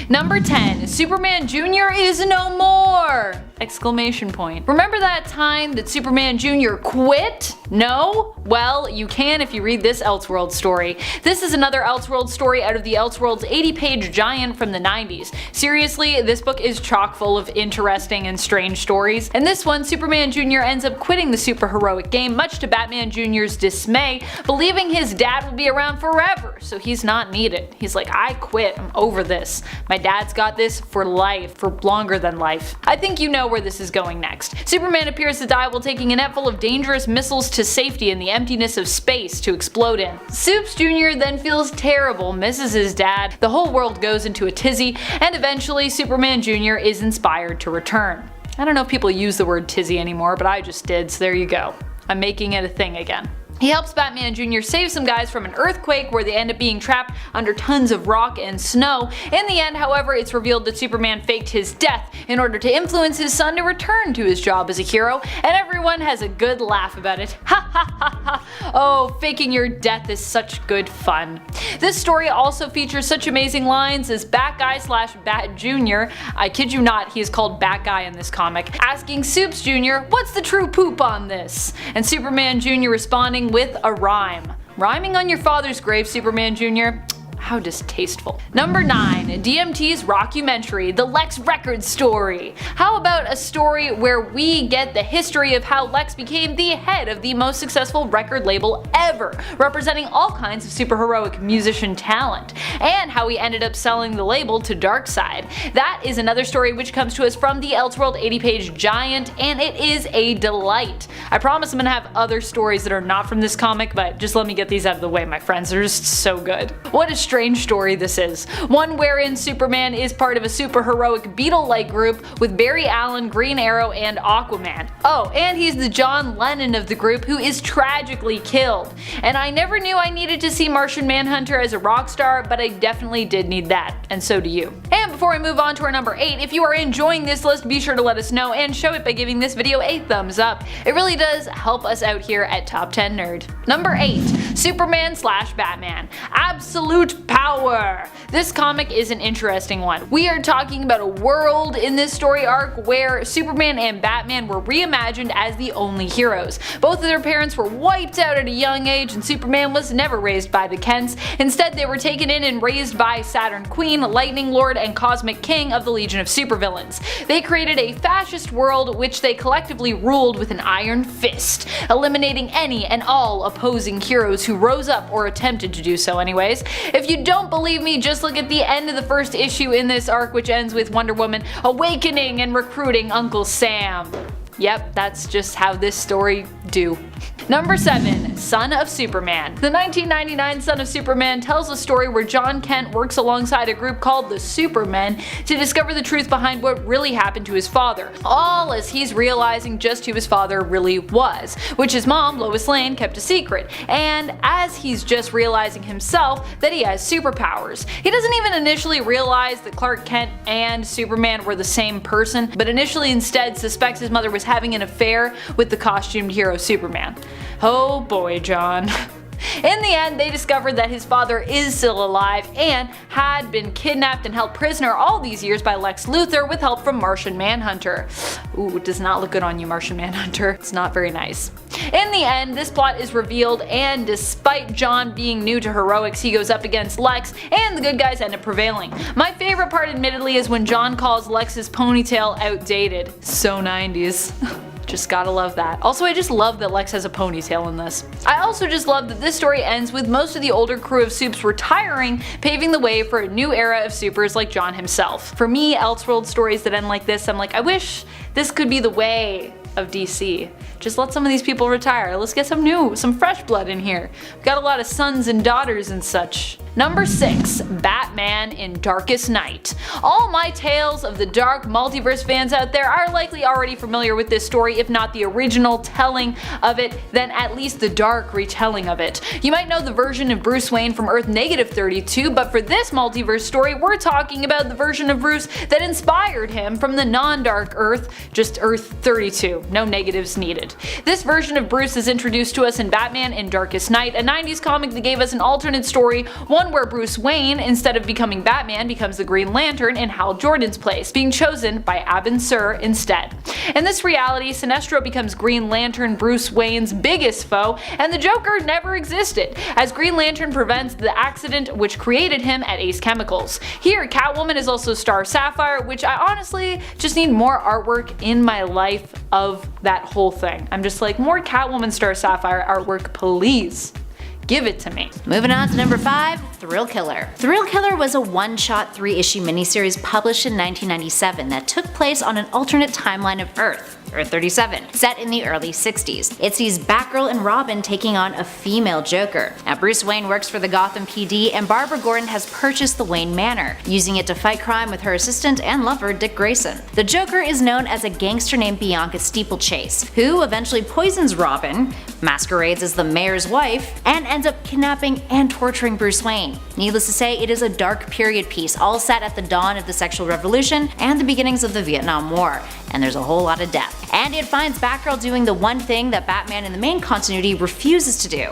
Number 10. Superman Jr. is no more! Exclamation point. Remember that time that Superman Jr. quit? No? Well, you can if you read this Elseworlds story. This is another Elseworlds story out of the Elseworlds 80-page giant from the 90s. Seriously, this book is chock full of interesting and strange stories. In this one, Superman Jr. ends up quitting the superheroic game, much to Batman Jr.'s dismay, believing his dad will be around forever, so he's not needed. He's like, I quit, I'm over this. My dad's got this for life, for longer than life. I think you know where this is going next. Superman appears to die while taking a net full of dangerous missiles to safety in the emptiness of space to explode in. Supes Jr. then feels terrible, misses his dad, the whole world goes into a tizzy, and eventually Superman Jr. is inspired to return. I don't know if people use the word tizzy anymore, but I just did, so there you go. I'm making it a thing again. He helps Batman Jr. save some guys from an earthquake where they end up being trapped under tons of rock and snow. In the end, however, it's revealed that Superman faked his death in order to influence his son to return to his job as a hero, and everyone has a good laugh about it. Ha ha ha ha! Oh, faking your death is such good fun. This story also features such amazing lines as Batguy/Bat Jr. I kid you not, he is called Batguy in this comic, asking Supes Jr. what's the true poop on this? And Superman Jr. responding with a rhyme. Rhyming on your father's grave, Superman Jr.? How distasteful. Number 9. DMT's rockumentary, The Lex Records Story. How about a story where we get the history of how Lex became the head of the most successful record label ever, representing all kinds of superheroic musician talent, and how he ended up selling the label to Darkseid. That is another story which comes to us from the Elseworld 80-page giant, and it is a delight. I promise I'm gonna have other stories that are not from this comic, but just let me get these out of the way, my friends. They're just so good. What a strange story this is. One wherein Superman is part of a superheroic Beetle-like group with Barry Allen, Green Arrow, and Aquaman. Oh, and he's the John Lennon of the group who is tragically killed. And I never knew I needed to see Martian Manhunter as a rock star, but I definitely did need that, and so do you. And before I move on to our number 8, if you are enjoying this list, be sure to let us know and show it by giving this video a thumbs up. It really does help us out here at Top 10 Nerd. Number 8. Superman/Batman. Absolute power! This comic is an interesting one. We are talking about a world in this story arc where Superman and Batman were reimagined as the only heroes. Both of their parents were wiped out at a young age, and Superman was never raised by the Kents. Instead, they were taken in and raised by Saturn Queen, Lightning Lord, and Cosmic King of the Legion of Supervillains. They created a fascist world which they collectively ruled with an iron fist, eliminating any and all opposing heroes who rose up or attempted to do so anyways. If you don't believe me, just look at the end of the first issue in this arc, which ends with Wonder Woman awakening and recruiting Uncle Sam. Yep, that's just how this story do. Number 7. Son of Superman. The 1999 Son of Superman tells a story where John Kent works alongside a group called the Supermen to discover the truth behind what really happened to his father, all as he's realizing just who his father really was, which his mom, Lois Lane, kept a secret, and as he's just realizing himself that he has superpowers. He doesn't even initially realize that Clark Kent and Superman were the same person, but initially instead suspects his mother was having an affair with the costumed hero Superman. Oh boy, John. In the end, they discovered that his father is still alive and had been kidnapped and held prisoner all these years by Lex Luthor with help from Martian Manhunter. Ooh, it does not look good on you, Martian Manhunter. It's not very nice. In the end, this plot is revealed, and despite John being new to heroics, he goes up against Lex, and the good guys end up prevailing. My favorite part, admittedly, is when John calls Lex's ponytail outdated. So 90s. Just gotta love that. Also, I just love that Lex has a ponytail in this. I also just love that this story ends with most of the older crew of supes retiring, paving the way for a new era of supers like John himself. For me, Elseworld stories that end like this, I'm like, I wish this could be the way of DC. Just let some of these people retire. Let's get some fresh blood in here. We've got a lot of sons and daughters and such. Number 6. Batman in Darkest Night. All my Tales of the Dark Multiverse fans out there are likely already familiar with this story, if not the original telling of it, then at least the dark retelling of it. You might know the version of Bruce Wayne from Earth -32, but for this multiverse story, we're talking about the version of Bruce that inspired him from the non-dark Earth, just Earth 32, no negatives needed. This version of Bruce is introduced to us in Batman in Darkest Night, a 90s comic that gave us an alternate story, one one where Bruce Wayne, instead of becoming Batman, becomes the Green Lantern in Hal Jordan's place, being chosen by Abin Sur instead. In this reality, Sinestro becomes Green Lantern Bruce Wayne's biggest foe, and the Joker never existed, as Green Lantern prevents the accident which created him at Ace Chemicals. Here, Catwoman is also Star Sapphire, which I honestly just need more artwork in my life of that whole thing. I'm just like, more Catwoman Star Sapphire artwork, please. Give it to me. Moving on to number 5, Thrill Killer. Thrill Killer was a one-shot 3-issue miniseries published in 1997 that took place on an alternate timeline of Earth 37, set in the early 60s. It sees Batgirl and Robin taking on a female Joker. Now, Bruce Wayne works for the Gotham PD, and Barbara Gordon has purchased the Wayne Manor, using it to fight crime with her assistant and lover Dick Grayson. The Joker is known as a gangster named Bianca Steeplechase, who eventually poisons Robin, masquerades as the mayor's wife, and ends up kidnapping and torturing Bruce Wayne. Needless to say, it is a dark period piece, all set at the dawn of the sexual revolution and the beginnings of the Vietnam War, and there's a whole lot of death. And it finds Batgirl doing the one thing that Batman in the main continuity refuses to do.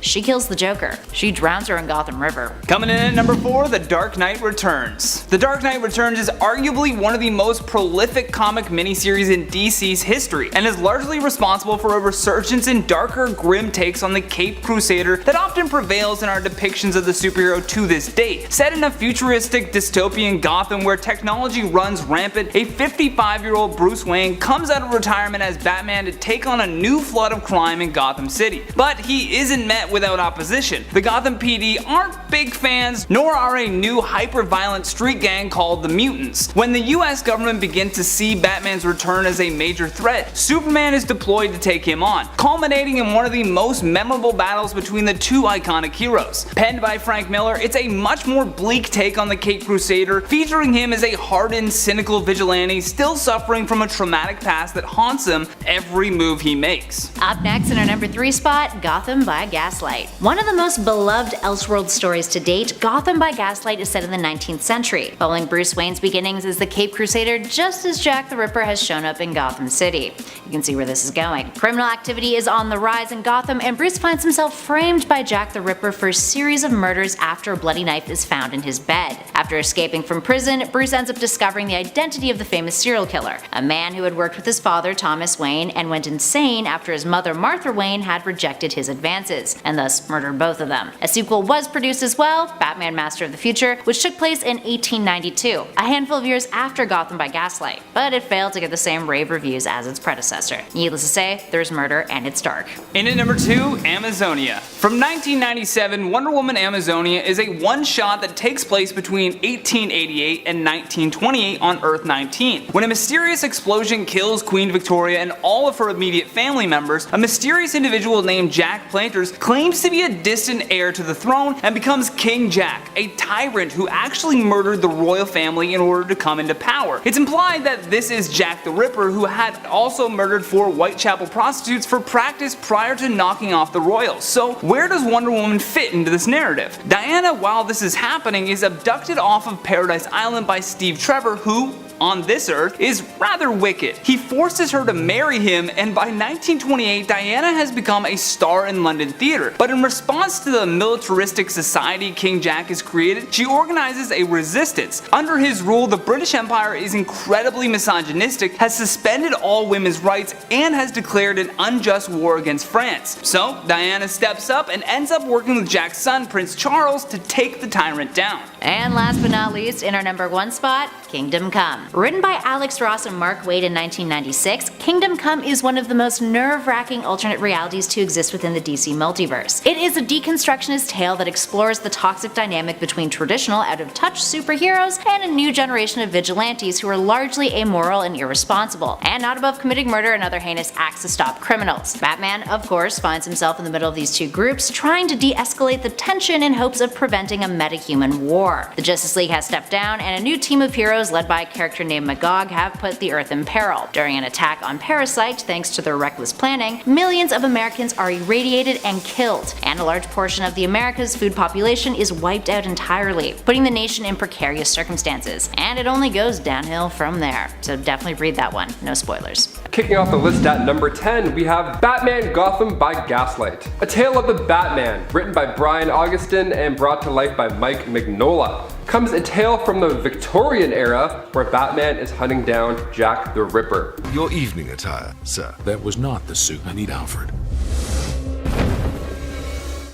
She kills the Joker. She drowns her in Gotham River. Coming in at number 4, The Dark Knight Returns. The Dark Knight Returns is arguably one of the most prolific comic miniseries in DC's history, and is largely responsible for a resurgence in darker, grim takes on the Caped Crusader that often prevails in our depictions of the superhero to this day. Set in a futuristic dystopian Gotham where technology runs rampant, a 55-year-old Bruce Wayne comes out of retirement as Batman to take on a new flood of crime in Gotham City. But he isn't met without opposition. The Gotham PD aren't big fans, nor are a new hyper-violent street gang called the Mutants. When the US government begins to see Batman's return as a major threat, Superman is deployed to take him on, culminating in one of the most memorable battles between the two iconic heroes. Penned by Frank Miller, it's a much more bleak take on the Caped Crusader, featuring him as a hardened, cynical vigilante still suffering from a traumatic past that haunts him every move he makes. Up next in our number 3 spot, Gotham by Gaslight. One of the most beloved Elseworlds stories to date, Gotham by Gaslight is set in the 19th century, following Bruce Wayne's beginnings as the Caped Crusader just as Jack the Ripper has shown up in Gotham City. You can see where this is going. Criminal activity is on the rise in Gotham, and Bruce finds himself framed by Jack the Ripper for a series of murders after a bloody knife is found in his bed. After escaping from prison, Bruce ends up discovering the identity of the famous serial killer, a man who had worked with his father Thomas Wayne and went insane after his mother Martha Wayne had rejected his advances, and thus murdered both of them. A sequel was produced as well, Batman Master of the Future, which took place in 1892, a handful of years after Gotham by Gaslight, but it failed to get the same rave reviews as its predecessor. Needless to say, there's murder and it's dark. In at number 2, Amazonia. From 1997, Wonder Woman Amazonia is a one-shot that takes place between 1888 and 1928 on Earth 19. When a mysterious explosion kills Queen Victoria and all of her immediate family members, a mysterious individual named Jack Planters claims to be a distant heir to the throne and becomes King Jack, a tyrant who actually murdered the royal family in order to come into power. It's implied that this is Jack the Ripper, who had also murdered 4 Whitechapel prostitutes for practice prior to knocking off the royals. So where does Wonder Woman fit into this narrative? Diana, while this is happening, is abducted off of Paradise Island by Steve Trevor, who, on this Earth, is rather wicked. He forces her to marry him, and by 1928 Diana has become a star in London theatre. But in response to the militaristic society King Jack has created, she organizes a resistance. Under his rule, the British Empire is incredibly misogynistic, has suspended all women's rights, and has declared an unjust war against France. So Diana steps up and ends up working with Jack's son, Prince Charles, to take the tyrant down. And last but not least, in our number 1 spot, Kingdom Come. Written by Alex Ross and Mark Waid in 1996, Kingdom Come is one of the most nerve-wracking alternate realities to exist within the DC multiverse. It is a deconstructionist tale that explores the toxic dynamic between traditional, out-of-touch superheroes and a new generation of vigilantes who are largely amoral and irresponsible, and not above committing murder and other heinous acts to stop criminals. Batman, of course, finds himself in the middle of these two groups, trying to de-escalate the tension in hopes of preventing a metahuman war. war. The Justice League has stepped down, and a new team of heroes led by a character named Magog have put the Earth in peril. During an attack on Parasite, thanks to their reckless planning, millions of Americans are irradiated and killed, and a large portion of the America's food population is wiped out entirely, putting the nation in precarious circumstances. And it only goes downhill from there. So definitely read that one, no spoilers. Kicking off the list at number 10, we have Batman Gotham by Gaslight. A Tale of the Batman, written by Brian Augustin and brought to life by Mike Mignola. Comes a tale from the Victorian era where Batman is hunting down Jack the Ripper. Your evening attire, sir. That was not the suit. I need Alfred.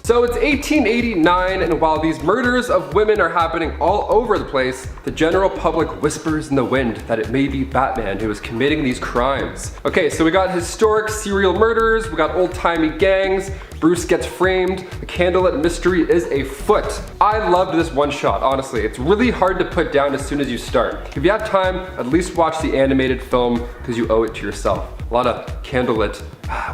So it's 1889, and while these murders of women are happening all over the place, the general public whispers in the wind that it may be Batman who is committing these crimes. Okay, so we got historic serial murderers, we got old-timey gangs, Bruce gets framed, the candlelit mystery is afoot. I loved this one shot, honestly. It's really hard to put down as soon as you start. If you have time, at least watch the animated film because you owe it to yourself. A lot of candlelit,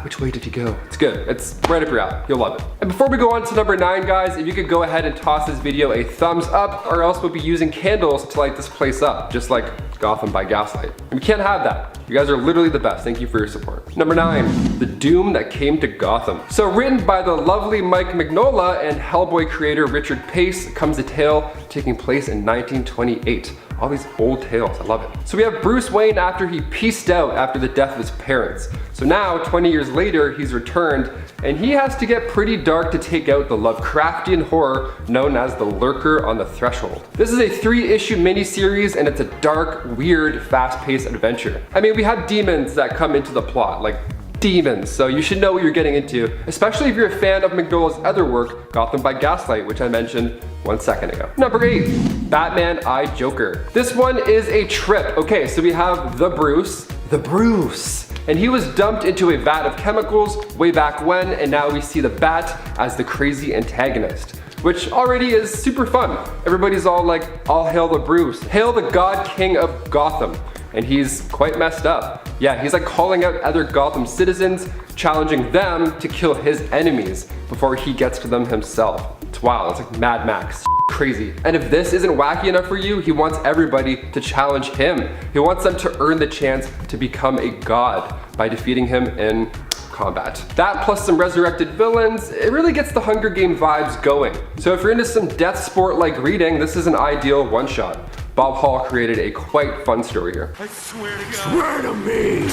which way did you go? It's good, it's right up your alley, you'll love it. And before we go on to number 9, guys, if you could go ahead and toss this video a thumbs up, or else we'll be using candles to light this place up, just like Gotham by Gaslight. And we can't have that. You guys are literally the best. Thank you for your support. Number 9, The Doom That Came to Gotham. So written by the lovely Mike Mignola and Hellboy creator Richard Pace, comes a tale taking place in 1928. All these old tales, I love it. So we have Bruce Wayne after he peaced out after the death of his parents. So now, 20 years later, he's returned, and he has to get pretty dark to take out the Lovecraftian horror known as the Lurker on the Threshold. This is a 3-issue miniseries, and it's a dark, weird, fast-paced adventure. I mean, we have demons that come into the plot, like demons, so you should know what you're getting into, especially if you're a fan of Mignola's other work, Gotham by Gaslight, which I mentioned 1 second ago. Number 8, Batman I Joker. This one is a trip. Okay, so we have the Bruce, and he was dumped into a vat of chemicals way back when, and now we see the Bat as the crazy antagonist, which already is super fun. Everybody's all like, all hail the Bruce, hail the God King of Gotham. And he's quite messed up. Yeah, he's like calling out other Gotham citizens, challenging them to kill his enemies before he gets to them himself. It's wild, it's like Mad Max, crazy. And if this isn't wacky enough for you, he wants everybody to challenge him. He wants them to earn the chance to become a god by defeating him in combat. That plus some resurrected villains, it really gets the Hunger Game vibes going. So if you're into some death sport like reading, this is an ideal one-shot. Bob Hall created a quite fun story here. I swear to God. Swear to me!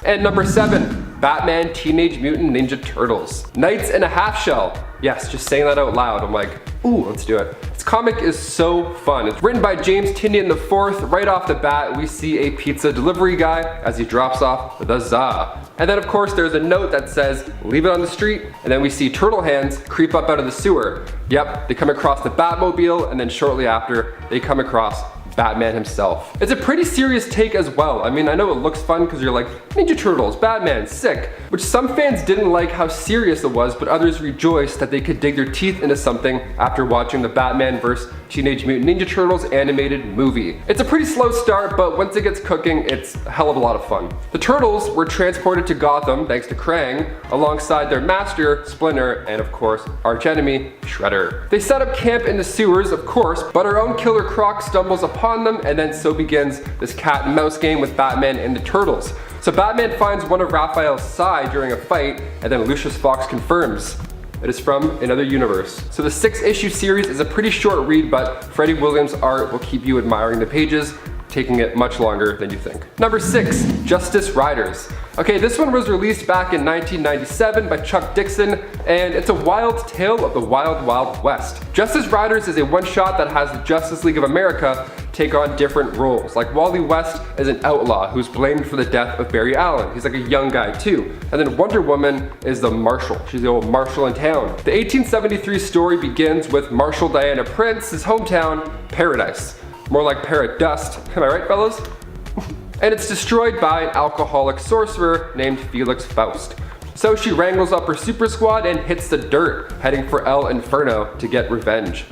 And number 7, Batman Teenage Mutant Ninja Turtles. Knights in a Half Shell. Yes, just saying that out loud, I'm like, ooh, let's do it. This comic is so fun. It's written by James Tynion IV. Right off the bat, we see a pizza delivery guy as he drops off the za. And then of course there's a note that says, leave it on the street, and then we see turtle hands creep up out of the sewer. Yep, they come across the Batmobile, and then shortly after, they come across Batman himself. It's a pretty serious take as well. I mean, I know it looks fun because you're like, Ninja Turtles, Batman, sick. Which some fans didn't like how serious it was, but others rejoiced that they could dig their teeth into something after watching the Batman vs. Teenage Mutant Ninja Turtles animated movie. It's a pretty slow start, but once it gets cooking, it's a hell of a lot of fun. The Turtles were transported to Gotham thanks to Krang, alongside their master, Splinter, and of course, archenemy, Shredder. They set up camp in the sewers, of course, but our own Killer Croc stumbles upon them, and then so begins this cat and mouse game with Batman and the Turtles. So Batman finds one of Raphael's sai during a fight, and then Lucius Fox confirms it is from another universe. So the 6-issue series is a pretty short read, but Freddie Williams' art will keep you admiring the pages, taking it much longer than you think. Number 6, Justice Riders. Okay, this one was released back in 1997 by Chuck Dixon, and it's a wild tale of the Wild Wild West. Justice Riders is a one-shot that has the Justice League of America take on different roles. Like Wally West is an outlaw who's blamed for the death of Barry Allen. He's like a young guy too. And then Wonder Woman is the marshal. She's the old marshal in town. The 1873 story begins with Marshal Diana Prince's hometown, Paradise. More like Paradust. Am I right, fellas? And it's destroyed by an alcoholic sorcerer named Felix Faust. So she wrangles up her super squad and hits the dirt, heading for El Inferno to get revenge.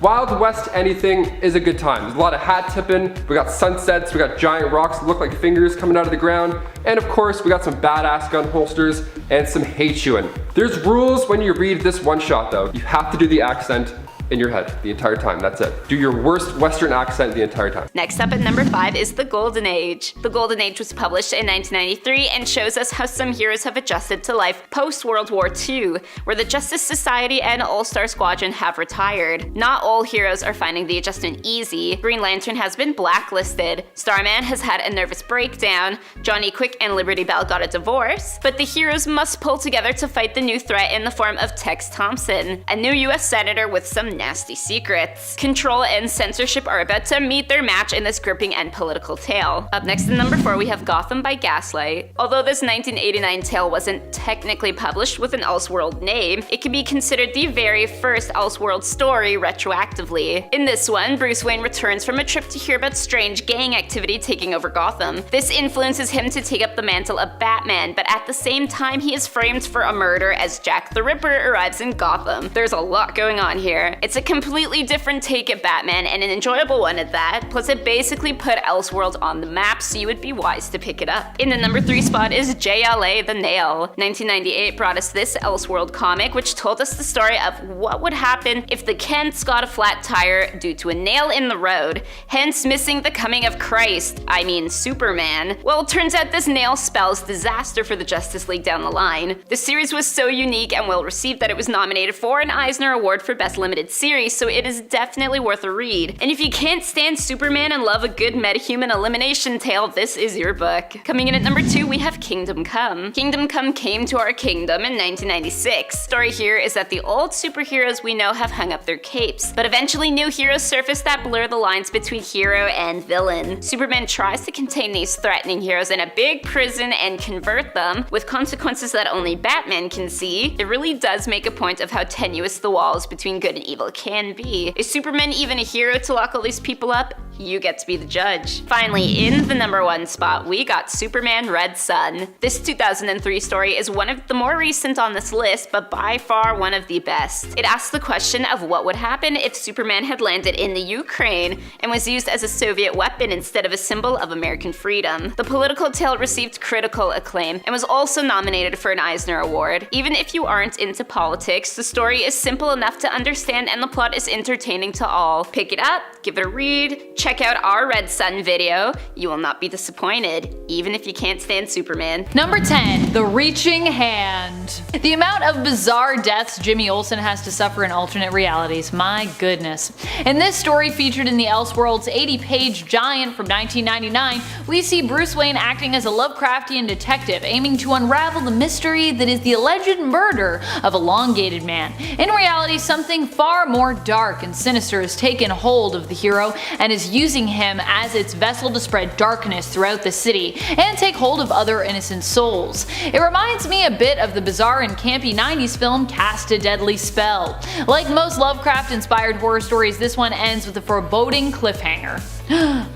Wild West anything is a good time. There's a lot of hat tipping, we got sunsets, we got giant rocks that look like fingers coming out of the ground, and of course we got some badass gun holsters and some hay chewing. There's rules when you read this one shot though. You have to do the accent in your head the entire time. That's it. Do your worst Western accent the entire time. Next up at number 5 is The Golden Age. The Golden Age was published in 1993 and shows us how some heroes have adjusted to life post-World War II, where the Justice Society and All-Star Squadron have retired. Not all heroes are finding the adjustment easy. Green Lantern has been blacklisted, Starman has had a nervous breakdown, Johnny Quick and Liberty Bell got a divorce, but the heroes must pull together to fight the new threat in the form of Tex Thompson, a new US senator with some nasty secrets. Control and censorship are about to meet their match in this gripping and political tale. Up next at number 4 we have Gotham by Gaslight. Although this 1989 tale wasn't technically published with an Elseworld name, it can be considered the very first Elseworld story retroactively. In this one, Bruce Wayne returns from a trip to hear about strange gang activity taking over Gotham. This influences him to take up the mantle of Batman, but at the same time he is framed for a murder as Jack the Ripper arrives in Gotham. There's a lot going on here. It's a completely different take at Batman, and an enjoyable one at that, plus it basically put Elseworld on the map, so you would be wise to pick it up. In the number 3 spot is JLA The Nail. 1998 brought us this Elseworld comic, which told us the story of what would happen if the Kents got a flat tire due to a nail in the road, hence missing the coming of Christ, I mean Superman. Well, it turns out this nail spells disaster for the Justice League down the line. The series was so unique and well received that it was nominated for an Eisner Award for Best Limited Series, so it is definitely worth a read. And if you can't stand Superman and love a good metahuman elimination tale, this is your book. Coming in at number 2 we have Kingdom Come. Kingdom Come came to our kingdom in 1996. Story here is that the old superheroes we know have hung up their capes, but eventually new heroes surface that blur the lines between hero and villain. Superman tries to contain these threatening heroes in a big prison and convert them, with consequences that only Batman can see. It really does make a point of how tenuous the walls between good and evil can be. Is Superman even a hero to lock all these people up? You get to be the judge. Finally, in the number 1 spot, we got Superman Red Sun. This 2003 story is one of the more recent on this list, but by far one of the best. It asks the question of what would happen if Superman had landed in the Ukraine and was used as a Soviet weapon instead of a symbol of American freedom. The political tale received critical acclaim and was also nominated for an Eisner Award. Even if you aren't into politics, the story is simple enough to understand and the plot is entertaining to all. Pick it up, give it a read, check out our Red Sun video. You will not be disappointed, even if you can't stand Superman. Number 10, The Reaching Hand. The amount of bizarre deaths Jimmy Olsen has to suffer in alternate realities, my goodness. In this story featured in the Elseworlds 80-page giant from 1999, we see Bruce Wayne acting as a Lovecraftian detective aiming to unravel the mystery that is the alleged murder of Elongated Man. In reality, something far more dark and sinister has taken hold of the hero and is using him as its vessel to spread darkness throughout the city and take hold of other innocent souls. It reminds me a bit of the bizarre and campy 90s film Cast a Deadly Spell. Like most Lovecraft-inspired horror stories, this one ends with a foreboding cliffhanger.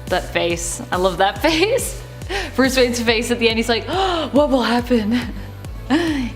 That face. I love that face. Bruce Wayne's face at the end, he's like, oh, what will happen?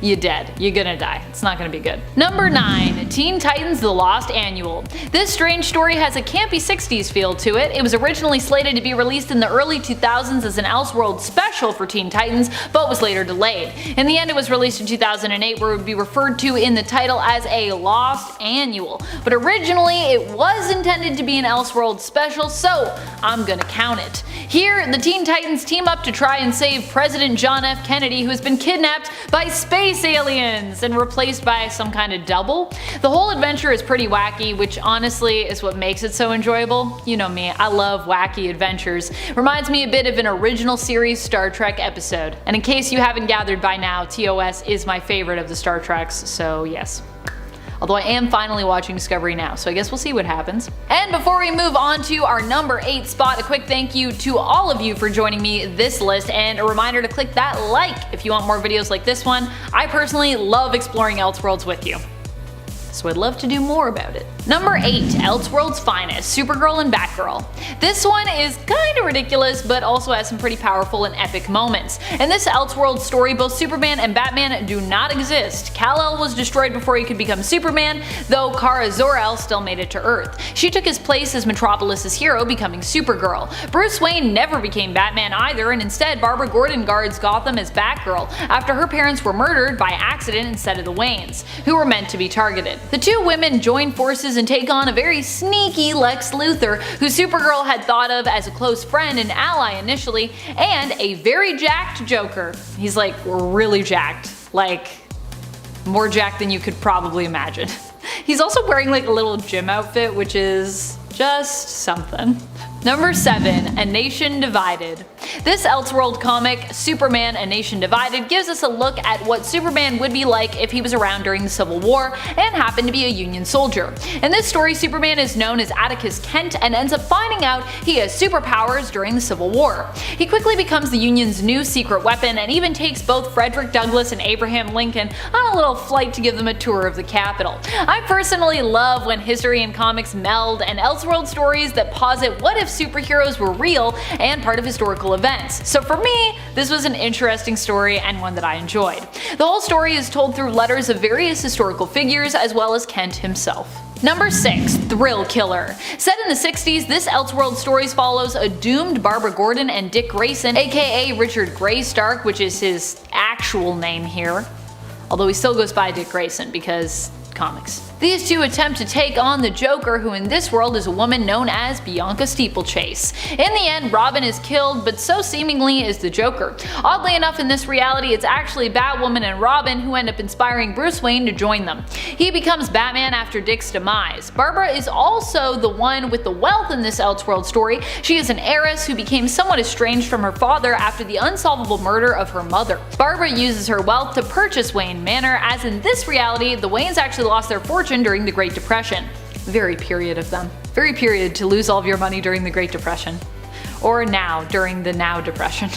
You're dead. You're gonna die. It's not gonna be good. Number 9, Teen Titans The Lost Annual. This strange story has a campy 60s feel to it. It was originally slated to be released in the early 2000s as an Elseworlds special for Teen Titans, but was later delayed. In the end, it was released in 2008, where it would be referred to in the title as a Lost Annual. But originally, it was intended to be an Elseworlds special, so I'm gonna count it. Here, the Teen Titans team up to try and save President John F. Kennedy, who has been kidnapped by space aliens and replaced by some kind of double. The whole adventure is pretty wacky, which honestly is what makes it so enjoyable. You know me, I love wacky adventures. Reminds me a bit of an original series Star Trek episode. And in case you haven't gathered by now, TOS is my favorite of the Star Treks, so yes. Although I am finally watching Discovery now, so I guess we'll see what happens. And before we move on to our number 8 spot, a quick thank you to all of you for joining me this list, and a reminder to click that like if you want more videos like this one. I personally love exploring Elseworlds with you, so I'd love to do more about it. Number 8, Elseworlds Finest, Supergirl and Batgirl. Batgirl. This one is kinda ridiculous, but also has some pretty powerful and epic moments. In this Elseworlds story, both Superman and Batman do not exist. Kal-El was destroyed before he could become Superman, though Kara Zor-El still made it to Earth. She took his place as Metropolis's hero, becoming Supergirl. Bruce Wayne never became Batman either, and instead Barbara Gordon guards Gotham as Batgirl, after her parents were murdered by accident instead of the Waynes, who were meant to be targeted. The two women join forces and take on a very sneaky Lex Luthor, who Supergirl had thought of as a close friend and ally initially, and a very jacked Joker. He's like really jacked, like more jacked than you could probably imagine. He's also wearing like a little gym outfit, which is just something. Number 7. A Nation Divided. This Elseworld comic, Superman: A Nation Divided, gives us a look at what Superman would be like if he was around during the Civil War and happened to be a Union soldier. In this story, Superman is known as Atticus Kent and ends up finding out he has superpowers during the Civil War. He quickly becomes the Union's new secret weapon and even takes both Frederick Douglass and Abraham Lincoln on a little flight to give them a tour of the Capitol. I personally love when history and comics meld, and Elseworld stories that posit what if superheroes were real and part of historical events. So for me, this was an interesting story and one that I enjoyed. The whole story is told through letters of various historical figures as well as Kent himself. Number 6. Thrill Killer. Set in the 60s, this Elseworld stories follows a doomed Barbara Gordon and Dick Grayson, aka Richard Grey Stark, which is his actual name here, although he still goes by Dick Grayson because comics. These two attempt to take on the Joker, who in this world is a woman known as Bianca Steeplechase. In the end, Robin is killed, but so seemingly is the Joker. Oddly enough, in this reality, it's actually Batwoman and Robin who end up inspiring Bruce Wayne to join them. He becomes Batman after Dick's demise. Barbara is also the one with the wealth in this Elseworld story. She is an heiress who became somewhat estranged from her father after the unsolvable murder of her mother. Barbara uses her wealth to purchase Wayne Manor, as in this reality, the Waynes actually lost their fortune during the Great Depression. Very period of them. Very period to lose all of your money during the Great Depression. Or now, during the Now Depression.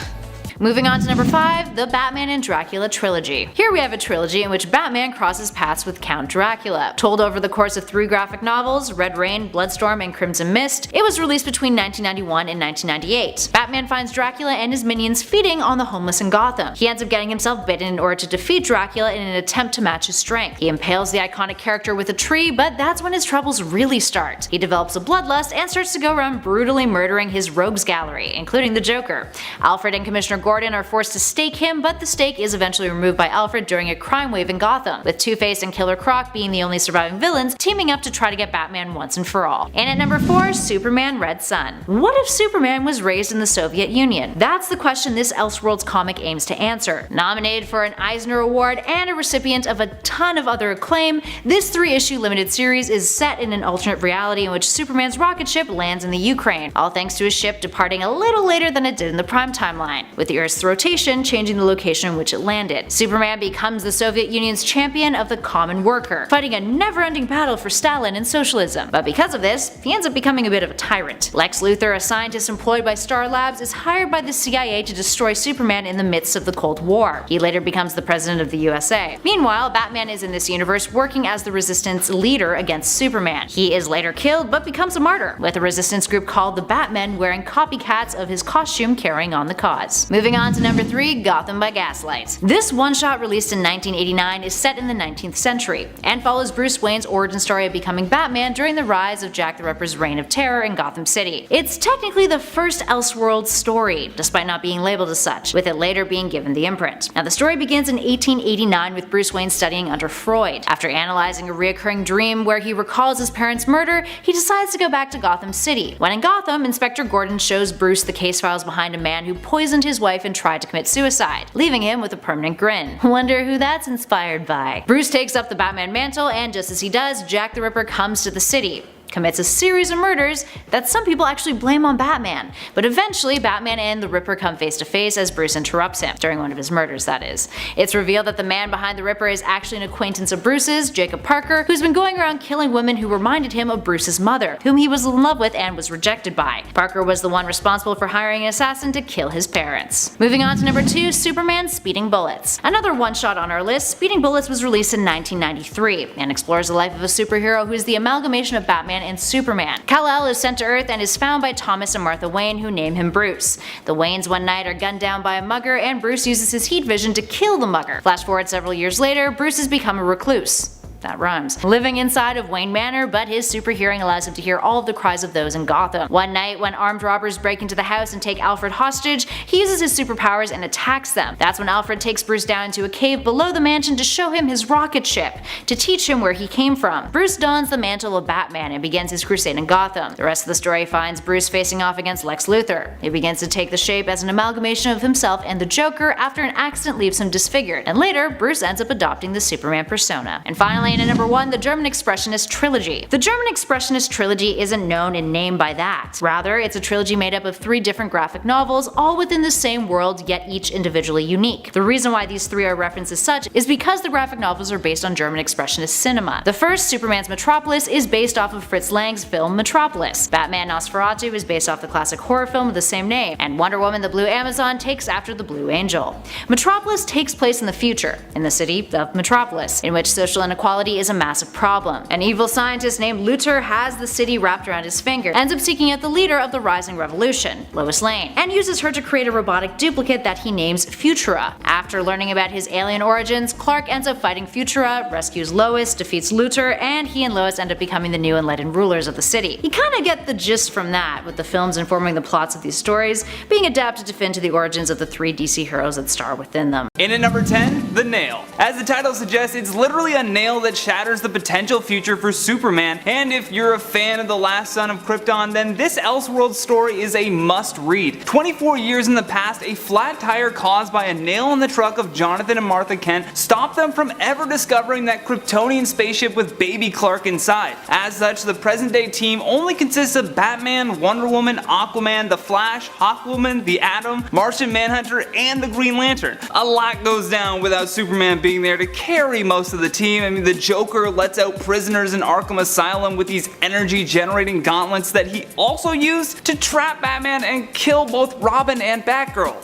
Moving on to number 5, the Batman and Dracula trilogy. Here we have a trilogy in which Batman crosses paths with Count Dracula. Told over the course of 3 graphic novels, Red Rain, Bloodstorm, and Crimson Mist, it was released between 1991 and 1998. Batman finds Dracula and his minions feeding on the homeless in Gotham. He ends up getting himself bitten in order to defeat Dracula in an attempt to match his strength. He impales the iconic character with a tree, but that's when his troubles really start. He develops a bloodlust and starts to go around brutally murdering his rogues gallery, including the Joker. Alfred and Commissioner Gordon are forced to stake him, but the stake is eventually removed by Alfred during a crime wave in Gotham, with Two-Face and Killer Croc being the only surviving villains, teaming up to try to get Batman once and for all. And at number 4, Superman Red Sun. What if Superman was raised in the Soviet Union? That's the question this Elseworlds comic aims to answer. Nominated for an Eisner Award and a recipient of a ton of other acclaim, this 3-issue limited series is set in an alternate reality in which Superman's rocket ship lands in the Ukraine, all thanks to his ship departing a little later than it did in the Prime timeline, with the Earth's rotation changing the location in which it landed. Superman becomes the Soviet Union's champion of the common worker, fighting a never-ending battle for Stalin and socialism. But because of this, he ends up becoming a bit of a tyrant. Lex Luthor, a scientist employed by Star Labs, is hired by the CIA to destroy Superman in the midst of the Cold War. He later becomes the president of the USA. Meanwhile, Batman is in this universe working as the Resistance leader against Superman. He is later killed but becomes a martyr, with a resistance group called the Batmen wearing copycats of his costume carrying on the cause. Moving on to number 3, Gotham by Gaslight. This one-shot released in 1989 is set in the 19th century, and follows Bruce Wayne's origin story of becoming Batman during the rise of Jack the Ripper's reign of terror in Gotham City. It's technically the first Elseworlds story, despite not being labeled as such, with it later being given the imprint. Now the story begins in 1889 with Bruce Wayne studying under Freud. After analyzing a reoccurring dream where he recalls his parents' murder, he decides to go back to Gotham City. When in Gotham, Inspector Gordon shows Bruce the case files behind a man who poisoned his wife and tried to commit suicide, leaving him with a permanent grin. Wonder who that's inspired by. Bruce takes up the Batman mantle, and just as he does, Jack the Ripper comes to the city, commits a series of murders that some people actually blame on Batman, but eventually Batman and the Ripper come face to face as Bruce interrupts him, during one of his murders that is. It's revealed that the man behind the Ripper is actually an acquaintance of Bruce's, Jacob Parker, who's been going around killing women who reminded him of Bruce's mother, whom he was in love with and was rejected by. Parker was the one responsible for hiring an assassin to kill his parents. Moving on to number 2, Superman Speeding Bullets. Another one-shot on our list, Speeding Bullets was released in 1993, and explores the life of a superhero who is the amalgamation of Batman and Superman. Kal-El is sent to Earth and is found by Thomas and Martha Wayne, who name him Bruce. The Waynes one night are gunned down by a mugger, and Bruce uses his heat vision to kill the mugger. Flash forward several years later, Bruce has become a recluse. That rhymes. Living inside of Wayne Manor, but his super hearing allows him to hear all of the cries of those in Gotham. One night, when armed robbers break into the house and take Alfred hostage, he uses his superpowers and attacks them. That's when Alfred takes Bruce down into a cave below the mansion to show him his rocket ship, to teach him where he came from. Bruce dons the mantle of Batman and begins his crusade in Gotham. The rest of the story finds Bruce facing off against Lex Luthor. He begins to take the shape as an amalgamation of himself and the Joker after an accident leaves him disfigured, and later, Bruce ends up adopting the Superman persona. And finally, in at number 1, the German Expressionist trilogy. The German Expressionist trilogy isn't known in name by that. Rather, it's a trilogy made up of 3 different graphic novels, all within the same world, yet each individually unique. The reason why these 3 are referenced as such is because the graphic novels are based on German Expressionist cinema. The first, Superman's Metropolis, is based off of Fritz Lang's film Metropolis. Batman Nosferatu is based off the classic horror film of the same name, and Wonder Woman the Blue Amazon takes after the Blue Angel. Metropolis takes place in the future, in the city of Metropolis, in which social inequality is a massive problem. An evil scientist named Luthor has the city wrapped around his finger, ends up seeking out the leader of the rising revolution, Lois Lane, and uses her to create a robotic duplicate that he names Futura. After learning about his alien origins, Clark ends up fighting Futura, rescues Lois, defeats Luthor, and he and Lois end up becoming the new enlightened rulers of the city. You kinda get the gist from that, with the films informing the plots of these stories, being adapted to fit into the origins of the 3 DC heroes that star within them. In at number 10, The Nail. As the title suggests, it's literally a nail that shatters the potential future for Superman, and if you're a fan of The Last Son of Krypton, then this Elseworlds story is a must-read. 24 years in the past, a flat tire caused by a nail in the truck of Jonathan and Martha Kent stopped them from ever discovering that Kryptonian spaceship with baby Clark inside. As such, the present-day team only consists of Batman, Wonder Woman, Aquaman, The Flash, Hawkwoman, The Atom, Martian Manhunter, and the Green Lantern. A lot goes down without Superman being there to carry most of the team. I mean, the Joker lets out prisoners in Arkham Asylum with these energy-generating gauntlets that he also used to trap Batman and kill both Robin and Batgirl.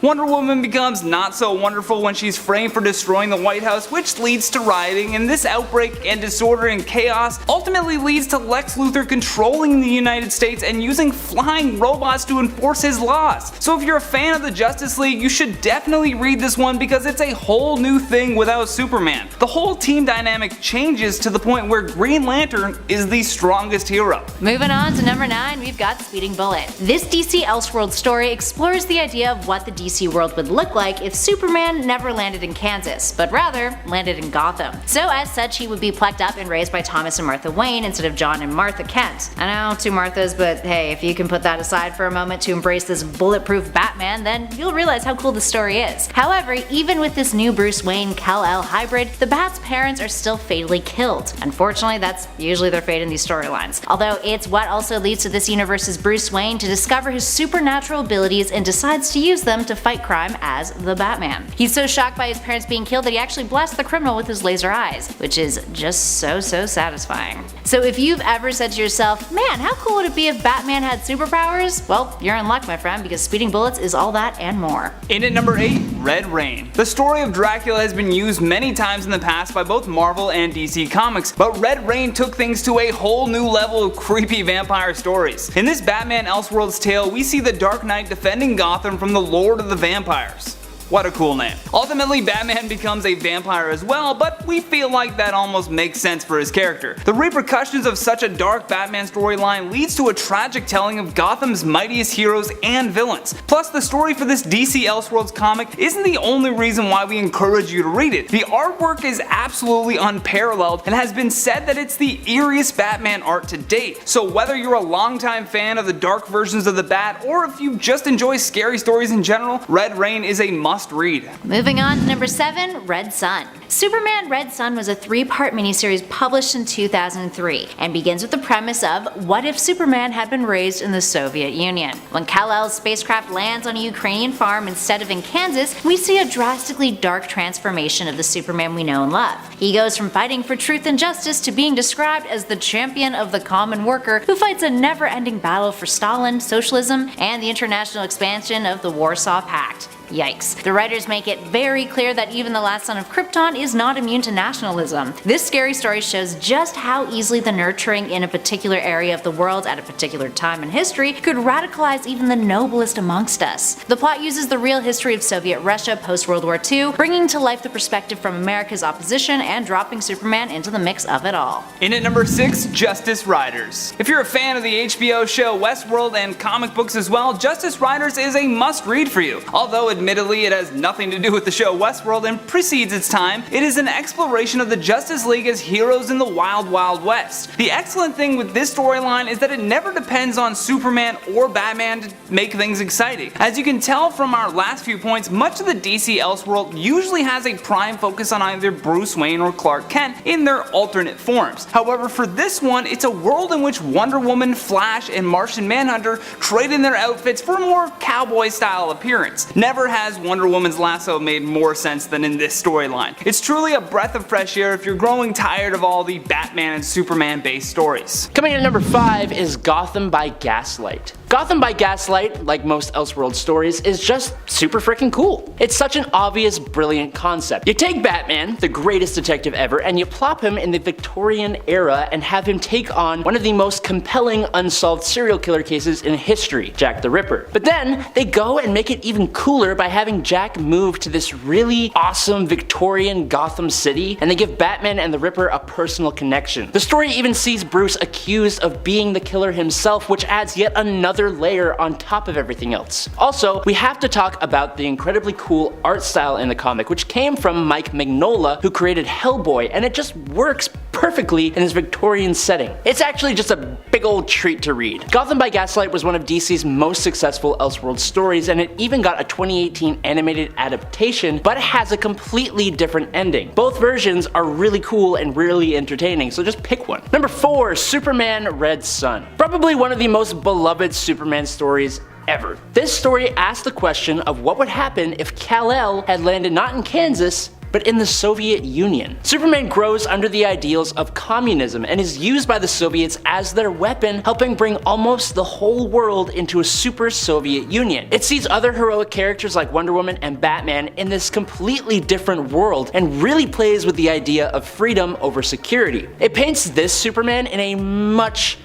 Wonder Woman becomes not so wonderful when she's framed for destroying the White House, which leads to rioting, and this outbreak and disorder and chaos ultimately leads to Lex Luthor controlling the United States and using flying robots to enforce his laws. So if you're a fan of the Justice League, you should definitely read this one because it's a whole new thing without Superman. The whole team dynamic changes to the point where Green Lantern is the strongest hero. Moving on to number 9, we've got Speeding Bullet. This DC Elseworlds story explores the idea of what the DC world would look like if Superman never landed in Kansas, but rather landed in Gotham. So as such, he would be plucked up and raised by Thomas and Martha Wayne instead of John and Martha Kent. I know, 2 Marthas, but hey, if you can put that aside for a moment to embrace this bulletproof Batman, then you'll realize how cool the story is. However, even with this new Bruce Wayne Kal-El hybrid, the Bat's parents are still fatally killed. Unfortunately, that's usually their fate in these storylines. Although it's what also leads to this universe's Bruce Wayne to discover his supernatural abilities and decides to use them to fight crime as the Batman. He's so shocked by his parents being killed that he actually blasts the criminal with his laser eyes, which is just so satisfying. So if you've ever said to yourself, man, how cool would it be if Batman had superpowers? Well, you're in luck, my friend, because Speeding Bullets is all that and more. In at number 8, Red Rain. The story of Dracula has been used many times in the past by both Marvel and DC Comics, but Red Rain took things to a whole new level of creepy vampire stories. In this Batman Elseworlds tale, we see the Dark Knight defending Gotham from the Lord of the Vampires. What a cool name. Ultimately, Batman becomes a vampire as well, but we feel like that almost makes sense for his character. The repercussions of such a dark Batman storyline leads to a tragic telling of Gotham's mightiest heroes and villains. Plus, the story for this DC Elseworlds comic isn't the only reason why we encourage you to read it. The artwork is absolutely unparalleled and has been said that it's the eeriest Batman art to date. So whether you're a longtime fan of the dark versions of the Bat, or if you just enjoy scary stories in general, Red Rain is a must read. Moving on to number 7, Red Sun. Superman Red Sun was a 3-part miniseries published in 2003 and begins with the premise of what if Superman had been raised in the Soviet Union. When Kal-El's spacecraft lands on a Ukrainian farm instead of in Kansas, we see a drastically dark transformation of the Superman we know and love. He goes from fighting for truth and justice to being described as the champion of the common worker who fights a never-ending battle for Stalin, socialism, and the international expansion of the Warsaw Pact. Yikes. The writers make it very clear that even the last son of Krypton is not immune to nationalism. This scary story shows just how easily the nurturing in a particular area of the world at a particular time in history could radicalize even the noblest amongst us. The plot uses the real history of Soviet Russia post-World War II, bringing to life the perspective from America's opposition and dropping Superman into the mix of it all. In at number 6, Justice Riders. If you're a fan of the HBO show Westworld and comic books as well, Justice Riders is a must-read for you. Although admittedly it has nothing to do with the show Westworld and precedes its time, it is an exploration of the Justice League as heroes in the Wild Wild West. The excellent thing with this storyline is that it never depends on Superman or Batman to make things exciting. As you can tell from our last few points, much of the DC Elseworld usually has a prime focus on either Bruce Wayne or Clark Kent in their alternate forms. However, for this one, it's a world in which Wonder Woman, Flash, and Martian Manhunter trade in their outfits for a more cowboy-style appearance. Never has Wonder Woman's lasso made more sense than in this storyline. It's truly a breath of fresh air if you're growing tired of all the Batman and Superman-based stories. Coming in at number 5 is Gotham by Gaslight. Gotham by Gaslight, like most Elseworld stories, is just super freaking cool. It's such an obvious, brilliant concept. You take Batman, the greatest detective ever, and you plop him in the Victorian era and have him take on one of the most compelling unsolved serial killer cases in history, Jack the Ripper. But then, they go and make it even cooler by having Jack move to this really awesome Victorian Gotham City, and they give Batman and the Ripper a personal connection. The story even sees Bruce accused of being the killer himself, which adds yet another layer on top of everything else. Also, we have to talk about the incredibly cool art style in the comic, which came from Mike Mignola, who created Hellboy, and it just works perfectly in this Victorian setting. It's actually just a big old treat to read. Gotham by Gaslight was one of DC's most successful Elseworld stories, and it even got a 2018 animated adaptation, but it has a completely different ending. Both versions are really cool and really entertaining, so just pick one. Number 4, Superman Red Sun. Probably one of the most beloved Superman stories ever. This story asks the question of what would happen if Kal-El had landed not in Kansas, but in the Soviet Union. Superman grows under the ideals of communism and is used by the Soviets as their weapon, helping bring almost the whole world into a super Soviet Union. It sees other heroic characters like Wonder Woman and Batman in this completely different world and really plays with the idea of freedom over security. It paints this Superman in a much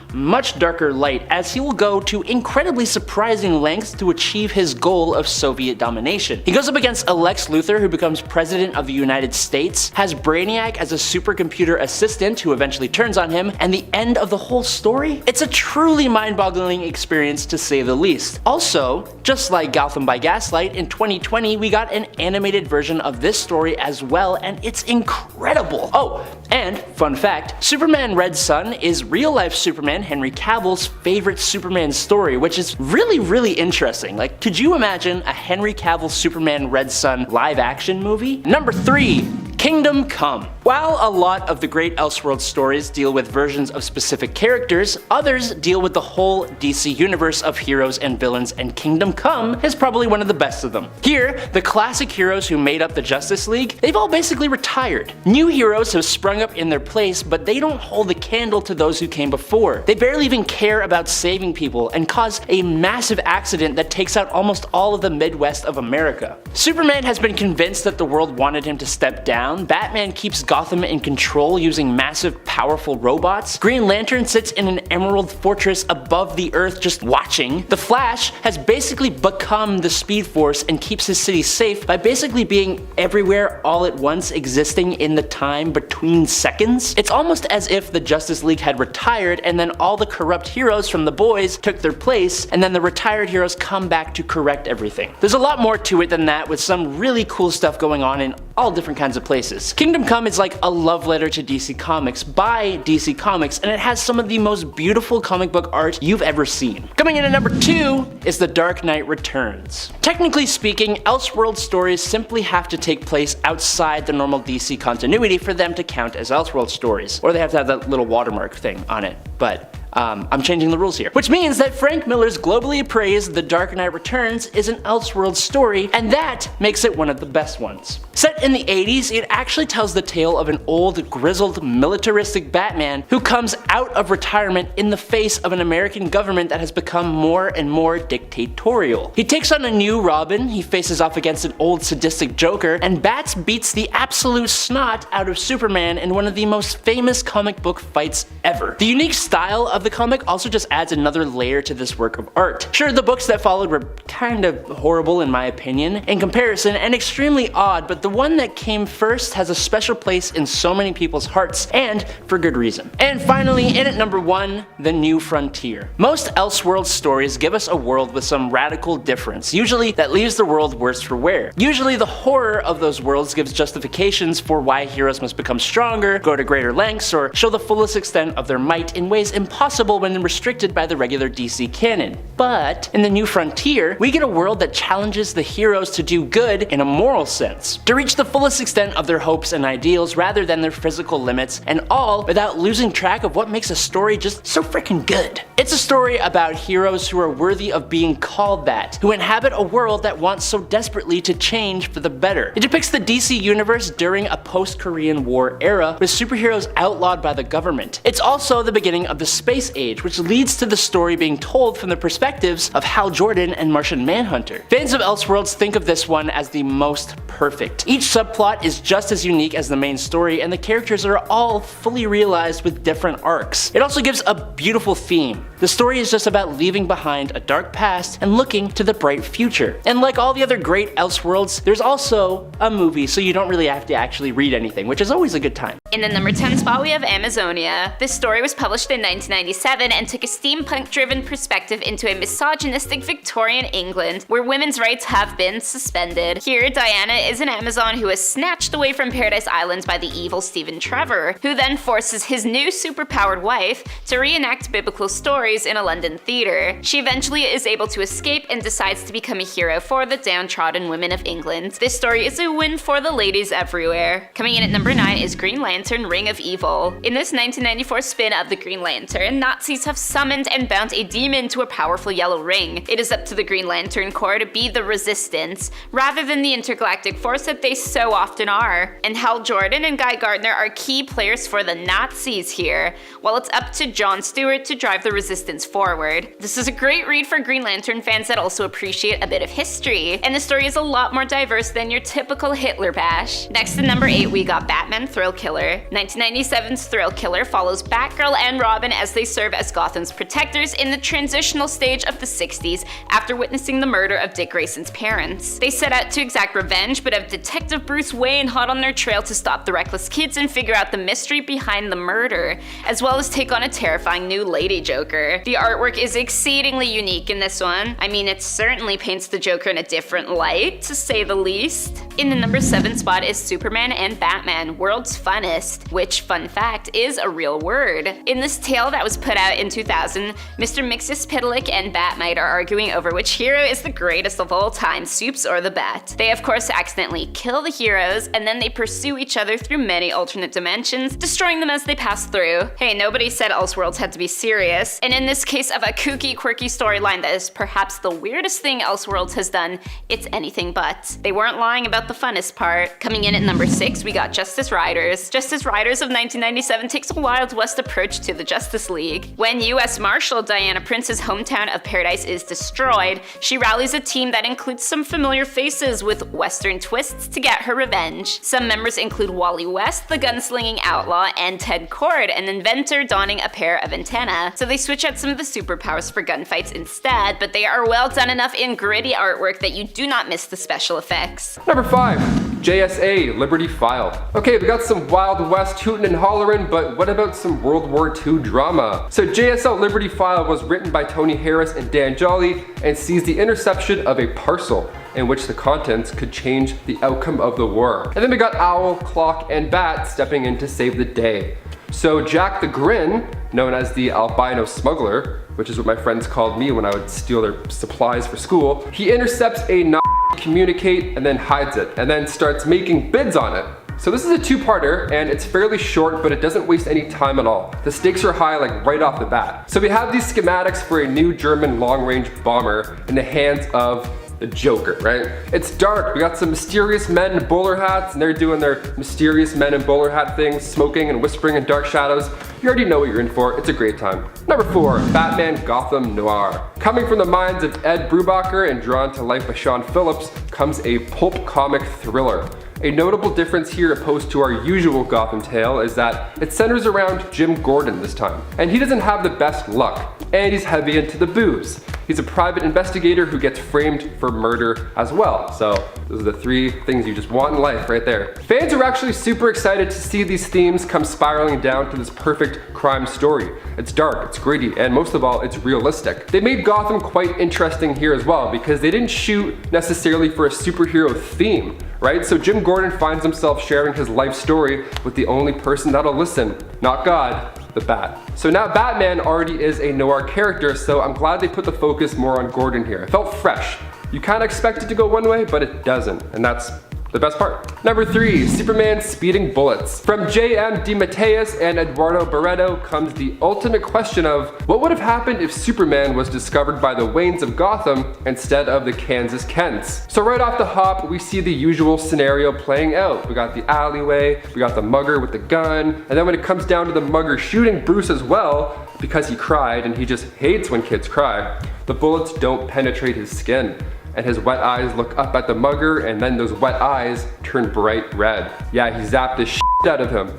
darker light, as he will go to incredibly surprising lengths to achieve his goal of Soviet domination. He goes up against a Lex Luthor who becomes president of the United States, has Brainiac as a supercomputer assistant who eventually turns on him, and the end of the whole story? It's a truly mind-boggling experience to say the least. Also, just like Gotham by Gaslight, in 2020 we got an animated version of this story as well, and it's incredible. Oh, and fun fact, Superman Red Sun is real-life Superman Henry Cavill's favorite Superman story, which is really interesting. Like, could you imagine a Henry Cavill Superman Red Sun live action movie? Number 3, Kingdom Come. While a lot of the great Elseworld stories deal with versions of specific characters, others deal with the whole DC universe of heroes and villains, and Kingdom Come is probably one of the best of them. Here, the classic heroes who made up the Justice League, they've all basically retired. New heroes have sprung up in their place, but they don't hold a candle to those who came before. They barely even care about saving people and cause a massive accident that takes out almost all of the Midwest of America. Superman has been convinced that the world wanted him to step down. Batman keeps Gotham in control using massive, powerful robots. Green Lantern sits in an emerald fortress above the earth just watching. The Flash has basically become the Speed Force and keeps his city safe by basically being everywhere all at once, existing in the time between seconds. It's almost as if the Justice League had retired and then all the corrupt heroes from the boys took their place, and then the retired heroes come back to correct everything. There's a lot more to it than that, with some really cool stuff going on in all different kinds of places. Kingdom Come is like a love letter to DC Comics by DC Comics, and it has some of the most beautiful comic book art you've ever seen. Coming in at number 2 is The Dark Knight Returns. Technically speaking, Elseworld stories simply have to take place outside the normal DC continuity for them to count as Elseworld stories, or they have to have that little watermark thing on it. But I'm changing the rules here. Which means that Frank Miller's globally appraised The Dark Knight Returns is an Elseworlds story, and that makes it one of the best ones. Set in the 80s, it actually tells the tale of an old, grizzled, militaristic Batman who comes out of retirement in the face of an American government that has become more and more dictatorial. He takes on a new Robin, he faces off against an old sadistic Joker, and Bats beats the absolute snot out of Superman in one of the most famous comic book fights ever. The unique style of the comic also just adds another layer to this work of art. Sure, the books that followed were kind of horrible in my opinion in comparison and extremely odd, but the one that came first has a special place in so many people's hearts, and for good reason. And finally, in at number 1, The New Frontier. Most Elseworlds stories give us a world with some radical difference, usually that leaves the world worse for wear. Usually the horror of those worlds gives justifications for why heroes must become stronger, go to greater lengths, or show the fullest extent of their might in ways impossible when restricted by the regular DC canon. But in The New Frontier, we get a world that challenges the heroes to do good in a moral sense, to reach the fullest extent of their hopes and ideals rather than their physical limits, and all without losing track of what makes a story just so freaking good. It's a story about heroes who are worthy of being called that, who inhabit a world that wants so desperately to change for the better. It depicts the DC universe during a post-Korean War era with superheroes outlawed by the government. It's also the beginning of the Space Age, which leads to the story being told from the perspectives of Hal Jordan and Martian Manhunter. Fans of Elseworlds think of this one as the most perfect. Each subplot is just as unique as the main story, and the characters are all fully realized with different arcs. It also gives a beautiful theme. The story is just about leaving behind a dark past and looking to the bright future. And like all the other great Elseworlds, there's also a movie, so you don't really have to actually read anything, which is always a good time. In the number 10 spot we have Amazonia. This story was published in 1997 and took a steampunk-driven perspective into a misogynistic Victorian England where women's rights have been suspended. Here, Diana is an Amazon who is snatched away from Paradise Island by the evil Stephen Trevor, who then forces his new superpowered wife to reenact biblical stories in a London theater. She eventually is able to escape and decides to become a hero for the downtrodden women of England. This story is a win for the ladies everywhere. Coming in at number 9 is Green Lantern Ring of Evil. In this 1994 spin of the Green Lantern, Nazis have summoned and bound a demon to a powerful yellow ring. It is up to the Green Lantern Corps to be the resistance, rather than the intergalactic force that they so often are. And Hal Jordan and Guy Gardner are key players for the Nazis here, while it's up to Jon Stewart to drive the resistance forward. This is a great read for Green Lantern fans that also appreciate a bit of history, and the story is a lot more diverse than your typical Hitler bash. Next at number 8 we got Batman Thrill Killer. 1997's Thrill Killer follows Batgirl and Robin as they serve as Gotham's protectors in the transitional stage of the 60s after witnessing the murder of Dick Grayson's parents. They set out to exact revenge, but have Detective Bruce Wayne hot on their trail to stop the reckless kids and figure out the mystery behind the murder, as well as take on a terrifying new Lady Joker. The artwork is exceedingly unique in this one. I mean, it certainly paints the Joker in a different light, to say the least. In the number 7 spot is Superman and Batman, World's Funnest, which, fun fact, is a real word. In this tale that was put out in 2000, Mr. Mxyzptlk and Batmite are arguing over which hero is the greatest of all time, Supes or the Bat. They of course accidentally kill the heroes, and then they pursue each other through many alternate dimensions, destroying them as they pass through. Hey, nobody said Elseworlds had to be serious, and in this case of a kooky, quirky storyline that is perhaps the weirdest thing Elseworlds has done, it's anything but. They weren't lying about the funnest part. Coming in at number 6, we got Justice Riders. Justice Riders of 1997 takes a Wild West approach to the Justice League. When U.S. Marshal Diana Prince's hometown of Paradise is destroyed, she rallies a team that includes some familiar faces with Western twists to get her revenge. Some members include Wally West, the gunslinging outlaw, and Ted Kord, an inventor donning a pair of antennae. So they switch out some of the superpowers for gunfights instead, but they are well done enough in gritty artwork that you do not miss the special effects. Number 5, JSA Liberty File. Okay, we got some Wild West hootin' and hollerin', but what about some World War II drama? So JSL Liberty File was written by Tony Harris and Dan Jolly and sees the interception of a parcel in which the contents could change the outcome of the war. And then we got Owl, Clock, and Bat stepping in to save the day. So Jack the Grin, known as the albino smuggler, which is what my friends called me when I would steal their supplies for school, he intercepts a communicate and then hides it, and then starts making bids on it. So this is a two-parter, and it's fairly short, but it doesn't waste any time at all. The stakes are high like right off the bat. So we have these schematics for a new German long-range bomber in the hands of the Joker, right? It's dark, we got some mysterious men in bowler hats, and they're doing their mysterious men in bowler hat things, smoking and whispering in dark shadows. You already know what you're in for, it's a great time. Number 4, Batman Gotham Noir. Coming from the minds of Ed Brubaker and drawn to life by Sean Phillips comes a pulp comic thriller. A notable difference here opposed to our usual Gotham tale is that it centers around Jim Gordon this time. And he doesn't have the best luck, and he's heavy into the booze. He's a private investigator who gets framed for murder as well. So those are the 3 things you just want in life right there. Fans are actually super excited to see these themes come spiraling down to this perfect crime story. It's dark, it's gritty, and most of all, it's realistic. They made Gotham quite interesting here as well because they didn't shoot necessarily for a superhero theme, right? So Jim Gordon finds himself sharing his life story with the only person that'll listen, not God, the Bat. So now Batman already is a noir character, so I'm glad they put the focus more on Gordon here. It felt fresh. You kind of expect it to go one way, but it doesn't, and that's the best part. Number 3, Superman Speeding Bullets. From J.M. DeMatteis and Eduardo Barreto comes the ultimate question of what would have happened if Superman was discovered by the Waynes of Gotham instead of the Kansas Kents. So right off the hop, we see the usual scenario playing out. We got the alleyway, we got the mugger with the gun, and then when it comes down to the mugger shooting Bruce as well, because he cried and he just hates when kids cry, the bullets don't penetrate his skin. And his wet eyes look up at the mugger, and then those wet eyes turn bright red. Yeah, he zapped the shit out of him.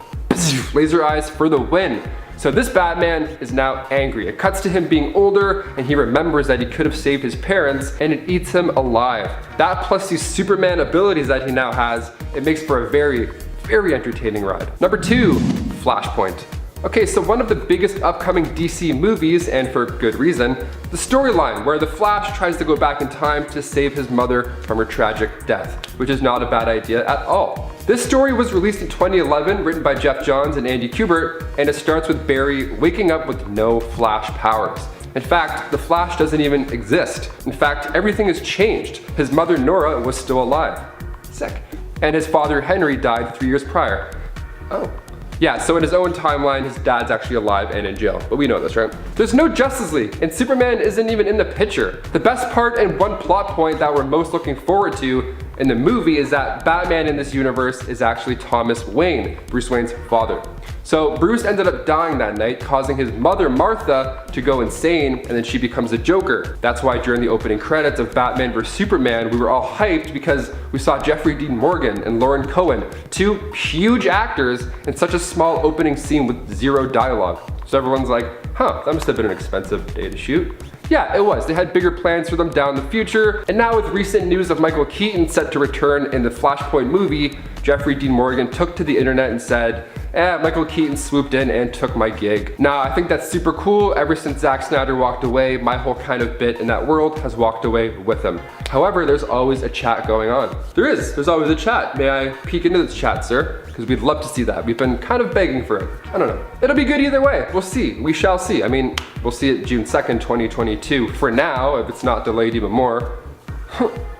Laser eyes for the win. So this Batman is now angry. It cuts to him being older, and he remembers that he could have saved his parents, and it eats him alive. That plus these Superman abilities that he now has, it makes for a very, very entertaining ride. Number 2, Flashpoint. Okay, so one of the biggest upcoming DC movies, and for good reason, the storyline where the Flash tries to go back in time to save his mother from her tragic death, which is not a bad idea at all. This story was released in 2011, written by Jeff Johns and Andy Kubert, and it starts with Barry waking up with no Flash powers. In fact, the Flash doesn't even exist. In fact, everything has changed. His mother Nora was still alive. Sick. And his father Henry died 3 years prior. Oh. Yeah, so in his own timeline, his dad's actually alive and in jail, but we know this, right? There's no Justice League, and Superman isn't even in the picture. The best part and one plot point that we're most looking forward to in the movie is that Batman in this universe is actually Thomas Wayne, Bruce Wayne's father. So Bruce ended up dying that night, causing his mother Martha to go insane, and then she becomes a Joker. That's why during the opening credits of Batman vs Superman, we were all hyped because we saw Jeffrey Dean Morgan and Lauren Cohen, 2 huge actors in such a small opening scene with 0 dialogue. So everyone's like, huh, that must have been an expensive day to shoot. Yeah, it was. They had bigger plans for them down the future, and now with recent news of Michael Keaton set to return in the Flashpoint movie, Jeffrey Dean Morgan took to the internet and said, Michael Keaton swooped in and took my gig. Now, I think that's super cool. Ever since Zack Snyder walked away, my whole kind of bit in that world has walked away with him. However, there's always a chat going on. There's always a chat. May I peek into this chat, sir? Because we'd love to see that. We've been kind of begging for it. I don't know. It'll be good either way. We'll see. We shall see. I mean, we'll see it June 2nd, 2022. For now, if it's not delayed even more.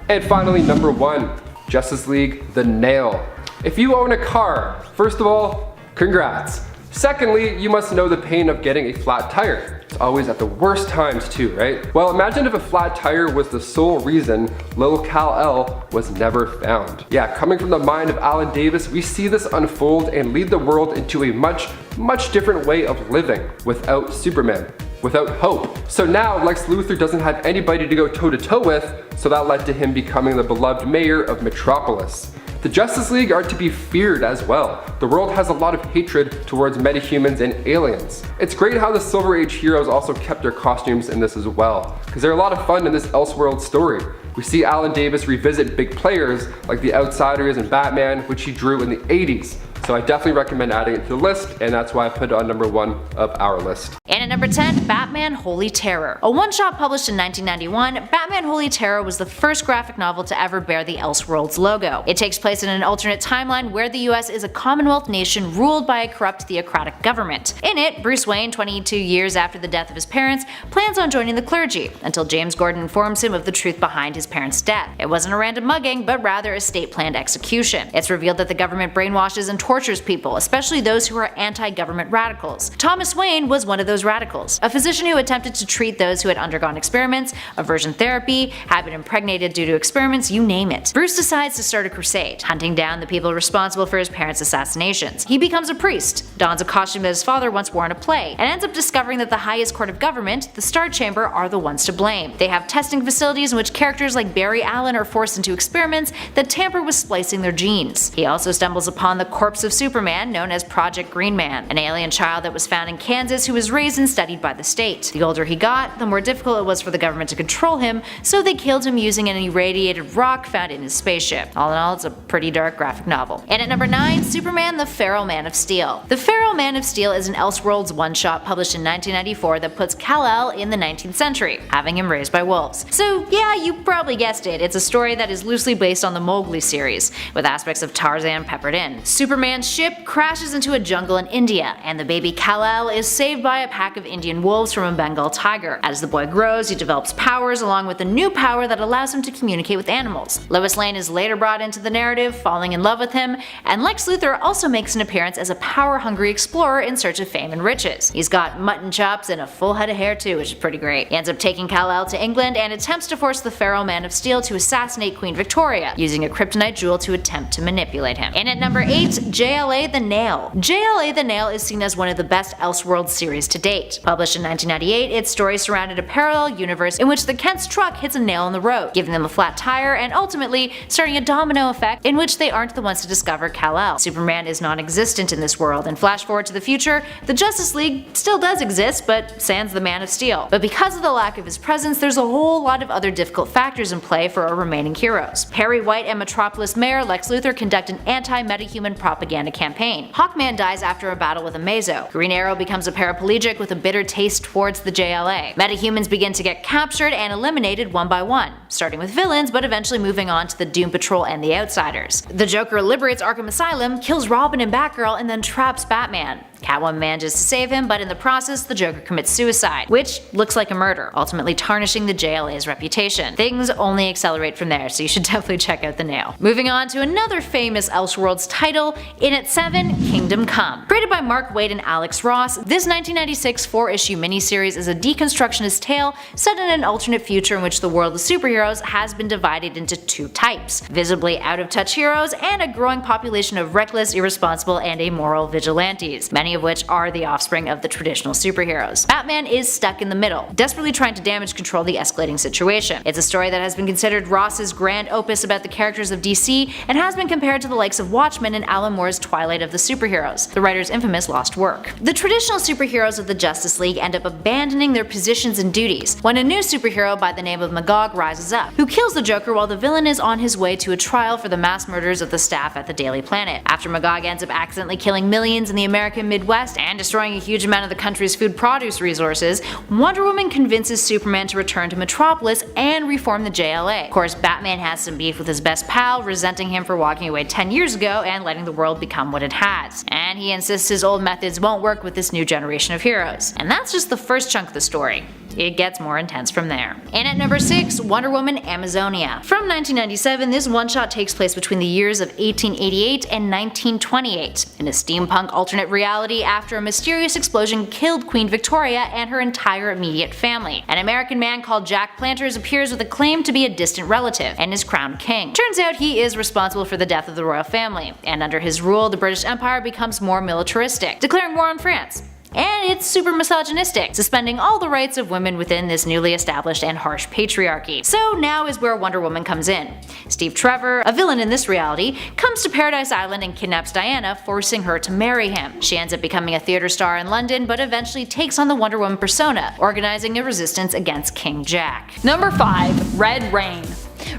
And finally, number 1, Justice League The Nail. If you own a car, first of all, congrats. Secondly, you must know the pain of getting a flat tire. It's always at the worst times too, right? Well, imagine if a flat tire was the sole reason Lil Kal-El was never found. Yeah, coming from the mind of Alan Davis, we see this unfold and lead the world into a much, much different way of living without Superman, without hope. So now Lex Luthor doesn't have anybody to go toe-to-toe with, so that led to him becoming the beloved mayor of Metropolis. The Justice League are to be feared as well. The world has a lot of hatred towards metahumans and aliens. It's great how the Silver Age heroes also kept their costumes in this as well, because they're a lot of fun in this Elseworlds story. We see Alan Davis revisit big players like the Outsiders and Batman, which he drew in the 80s. So I definitely recommend adding it to the list, and that's why I put it on number 1 of our list. And in number 10, Batman Holy Terror. A one-shot published in 1991, Batman Holy Terror was the first graphic novel to ever bear the Elseworlds logo. It takes place in an alternate timeline where the US is a Commonwealth nation ruled by a corrupt theocratic government. In it, Bruce Wayne, 22 years after the death of his parents, plans on joining the clergy, until James Gordon informs him of the truth behind his parents' death. It wasn't a random mugging, but rather a state-planned execution. It's revealed that the government brainwashes and tortures people, especially those who are anti-government radicals. Thomas Wayne was one of those radicals, a physician who attempted to treat those who had undergone experiments, aversion therapy, had been impregnated due to experiments, you name it. Bruce decides to start a crusade, hunting down the people responsible for his parents' assassinations. He becomes a priest, dons a costume that his father once wore in a play, and ends up discovering that the highest court of government, the Star Chamber, are the ones to blame. They have testing facilities in which characters like Barry Allen are forced into experiments that tamper with splicing their genes. He also stumbles upon the corpse of Superman, known as Project Green Man, an alien child that was found in Kansas who was raised and studied by the state. The older he got, the more difficult it was for the government to control him, so they killed him using an irradiated rock found in his spaceship. All in all, it's a pretty dark graphic novel. And at number 9, Superman the Feral Man of Steel. The Feral Man of Steel is an Elseworlds one-shot published in 1994 that puts Kal-El in the 19th century, having him raised by wolves. So yeah, you probably guessed it, it's a story that is loosely based on the Mowgli series, with aspects of Tarzan peppered in. Superman's ship crashes into a jungle in India, and the baby Kal-El is saved by a pack of Indian wolves from a Bengal tiger. As the boy grows, he develops powers along with a new power that allows him to communicate with animals. Lois Lane is later brought into the narrative, falling in love with him, and Lex Luthor also makes an appearance as a power-hungry explorer in search of fame and riches. He's got mutton chops and a full head of hair too, which is pretty great. He ends up taking Kal-El to England and attempts to force the Feral Man of Steel to assassinate Queen Victoria, using a kryptonite jewel to attempt to manipulate him. And at number 8, JLA the Nail. JLA the Nail is seen as one of the best Elseworlds series to date. Published in 1998, its story surrounded a parallel universe in which the Kent's truck hits a nail in the road, giving them a flat tire and ultimately starting a domino effect in which they aren't the ones to discover Kal-El. Superman is non-existent in this world, and flash forward to the future, the Justice League still does exist, but sans the Man of Steel. But because of the lack of his presence, there's a whole lot of other difficult factors in play for our remaining heroes. Perry White and Metropolis Mayor Lex Luthor conduct an anti-metahuman propaganda campaign. Hawkman dies after a battle with a Mazo. Green Arrow becomes a paraplegic with a bitter taste towards the JLA. Metahumans begin to get captured and eliminated one by one, starting with villains but eventually moving on to the Doom Patrol and the Outsiders. The Joker liberates Arkham Asylum, kills Robin and Batgirl, and then traps Batman. Catwoman manages to save him, but in the process, the Joker commits suicide, which looks like a murder, ultimately tarnishing the JLA's reputation. Things only accelerate from there, so you should definitely check out The Nail. Moving on to another famous Elseworlds title, in at 7, Kingdom Come. Created by Mark Waid and Alex Ross, this 1996 4-issue miniseries is a deconstructionist tale set in an alternate future in which the world of superheroes has been divided into two types: visibly out-of-touch heroes and a growing population of reckless, irresponsible, and amoral vigilantes, many of which are the offspring of the traditional superheroes. Batman is stuck in the middle, desperately trying to damage control the escalating situation. It's a story that has been considered Ross's grand opus about the characters of DC and has been compared to the likes of Watchmen and Alan Moore's Twilight of the Superheroes, the writer's infamous lost work. The traditional superheroes of the Justice League end up abandoning their positions and duties when a new superhero by the name of Magog rises up, who kills the Joker while the villain is on his way to a trial for the mass murders of the staff at the Daily Planet. After Magog ends up accidentally killing millions in the American Midwest and destroying a huge amount of the country's food produce resources, Wonder Woman convinces Superman to return to Metropolis and reform the JLA. Of course, Batman has some beef with his best pal, resenting him for walking away 10 years ago and letting the world become what it has. And he insists his old methods won't work with this new generation of heroes. And that's just the first chunk of the story. It gets more intense from there. And at number 6, Wonder Woman Amazonia. From 1997, this one-shot takes place between the years of 1888 and 1928, in a steampunk alternate reality after a mysterious explosion killed Queen Victoria and her entire immediate family. An American man called Jack Planters appears with a claim to be a distant relative and is crowned king. Turns out he is responsible for the death of the royal family, and under his rule the British Empire becomes more militaristic, declaring war on France. And it's super misogynistic, suspending all the rights of women within this newly established and harsh patriarchy. So now is where Wonder Woman comes in. Steve Trevor, a villain in this reality, comes to Paradise Island and kidnaps Diana, forcing her to marry him. She ends up becoming a theater star in London, but eventually takes on the Wonder Woman persona, organizing a resistance against King Jack. Number 5, Red Rain.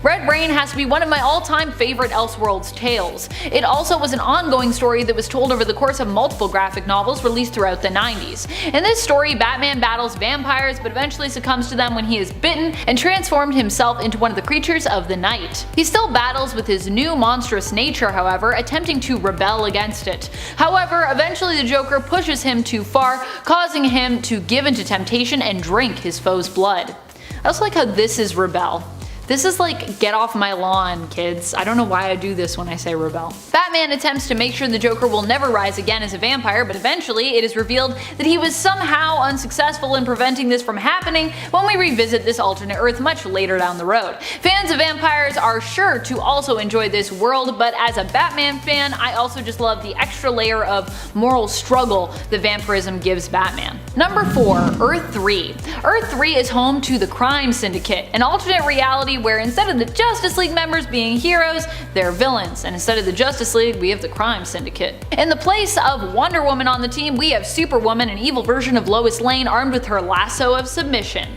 Red Rain has to be one of my all-time favorite Elseworlds tales. It also was an ongoing story that was told over the course of multiple graphic novels released throughout the 90s. In this story, Batman battles vampires but eventually succumbs to them when he is bitten and transformed himself into one of the creatures of the night. He still battles with his new monstrous nature, however, attempting to rebel against it. However, eventually the Joker pushes him too far, causing him to give into temptation and drink his foe's blood. I also like how this is rebel. This is like, get off my lawn, kids. I don't know why I do this when I say rebel. Batman attempts to make sure the Joker will never rise again as a vampire, but eventually it is revealed that he was somehow unsuccessful in preventing this from happening when we revisit this alternate Earth much later down the road. Fans of vampires are sure to also enjoy this world, but as a Batman fan, I also just love the extra layer of moral struggle that vampirism gives Batman. Number 4. Earth 3. Earth 3 is home to the Crime Syndicate, an alternate reality where instead of the Justice League members being heroes, they're villains, and instead of the Justice League, we have the Crime Syndicate. In the place of Wonder Woman on the team, we have Superwoman, an evil version of Lois Lane armed with her lasso of submission.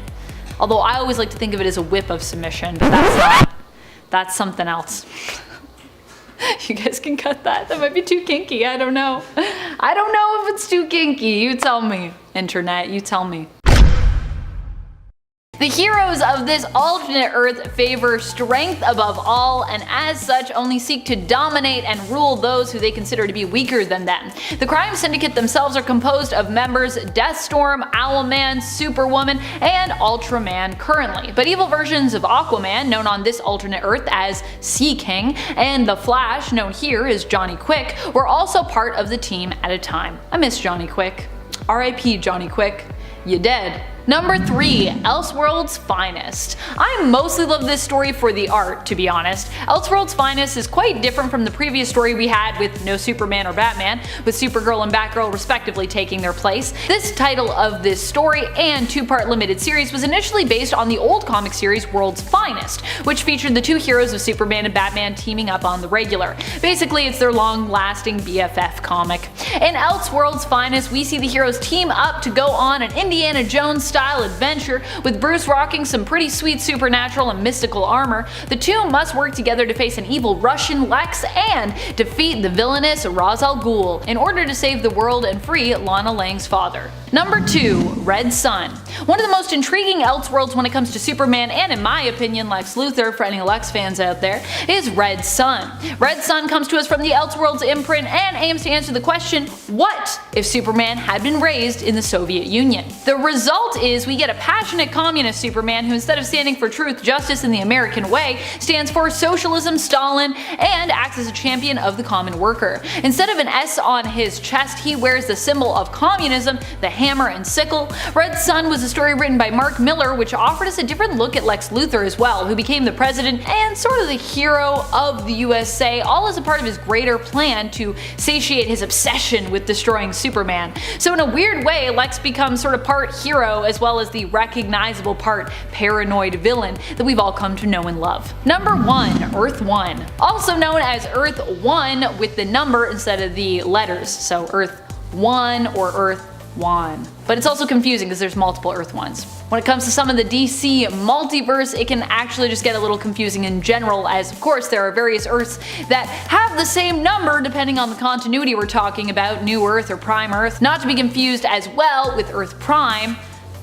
Although I always like to think of it as a whip of submission, but that's not. That's something else. You guys can cut that. That might be too kinky. I don't know. I don't know if it's too kinky. You tell me. Internet, you tell me. The heroes of this alternate Earth favor strength above all, and as such only seek to dominate and rule those who they consider to be weaker than them. The Crime Syndicate themselves are composed of members Deathstorm, Owlman, Superwoman, and Ultraman currently, but evil versions of Aquaman, known on this alternate Earth as Sea King, and the Flash, known here as Johnny Quick, were also part of the team at a time. I miss Johnny Quick. R.I.P. Johnny Quick. You dead. Number 3. Elseworlds' Finest. I mostly love this story for the art, to be honest. Elseworlds' Finest is quite different from the previous story we had with no Superman or Batman, with Supergirl and Batgirl respectively taking their place. This title of this story and two-part limited series was initially based on the old comic series World's Finest, which featured the two heroes of Superman and Batman teaming up on the regular. Basically, it's their long-lasting BFF comic. In Elseworlds' Finest, we see the heroes team up to go on an Indiana Jones style adventure, with Bruce rocking some pretty sweet supernatural and mystical armor. The two must work together to face an evil Russian Lex and defeat the villainous Ra's al Ghul in order to save the world and free Lana Lang's father. Number 2. Red Sun. One of the most intriguing Elseworlds when it comes to Superman, and in my opinion Lex Luthor, for any Lex fans out there, is Red Sun. Red Sun comes to us from the Elseworlds imprint and aims to answer the question, what if Superman had been raised in the Soviet Union? The result is we get a passionate communist Superman who, instead of standing for truth, justice, and the American way, stands for socialism, Stalin, and acts as a champion of the common worker. Instead of an S on his chest, he wears the symbol of communism, the hammer and sickle. Red Sun was a story written by Mark Miller, which offered us a different look at Lex Luthor as well, who became the president and sort of the hero of the USA, all as a part of his greater plan to satiate his obsession with destroying Superman. So in a weird way, Lex becomes sort of part hero as well as the recognizable part paranoid villain that we've all come to know and love. Number 1. Earth 1. Also known as Earth 1 with the number instead of the letters, so Earth 1 or Earth 1. But it's also confusing because there's multiple Earth 1s. When it comes to some of the DC multiverse, it can actually just get a little confusing in general, as of course there are various Earths that have the same number depending on the continuity we're talking about, New Earth or Prime Earth, not to be confused as well with Earth Prime.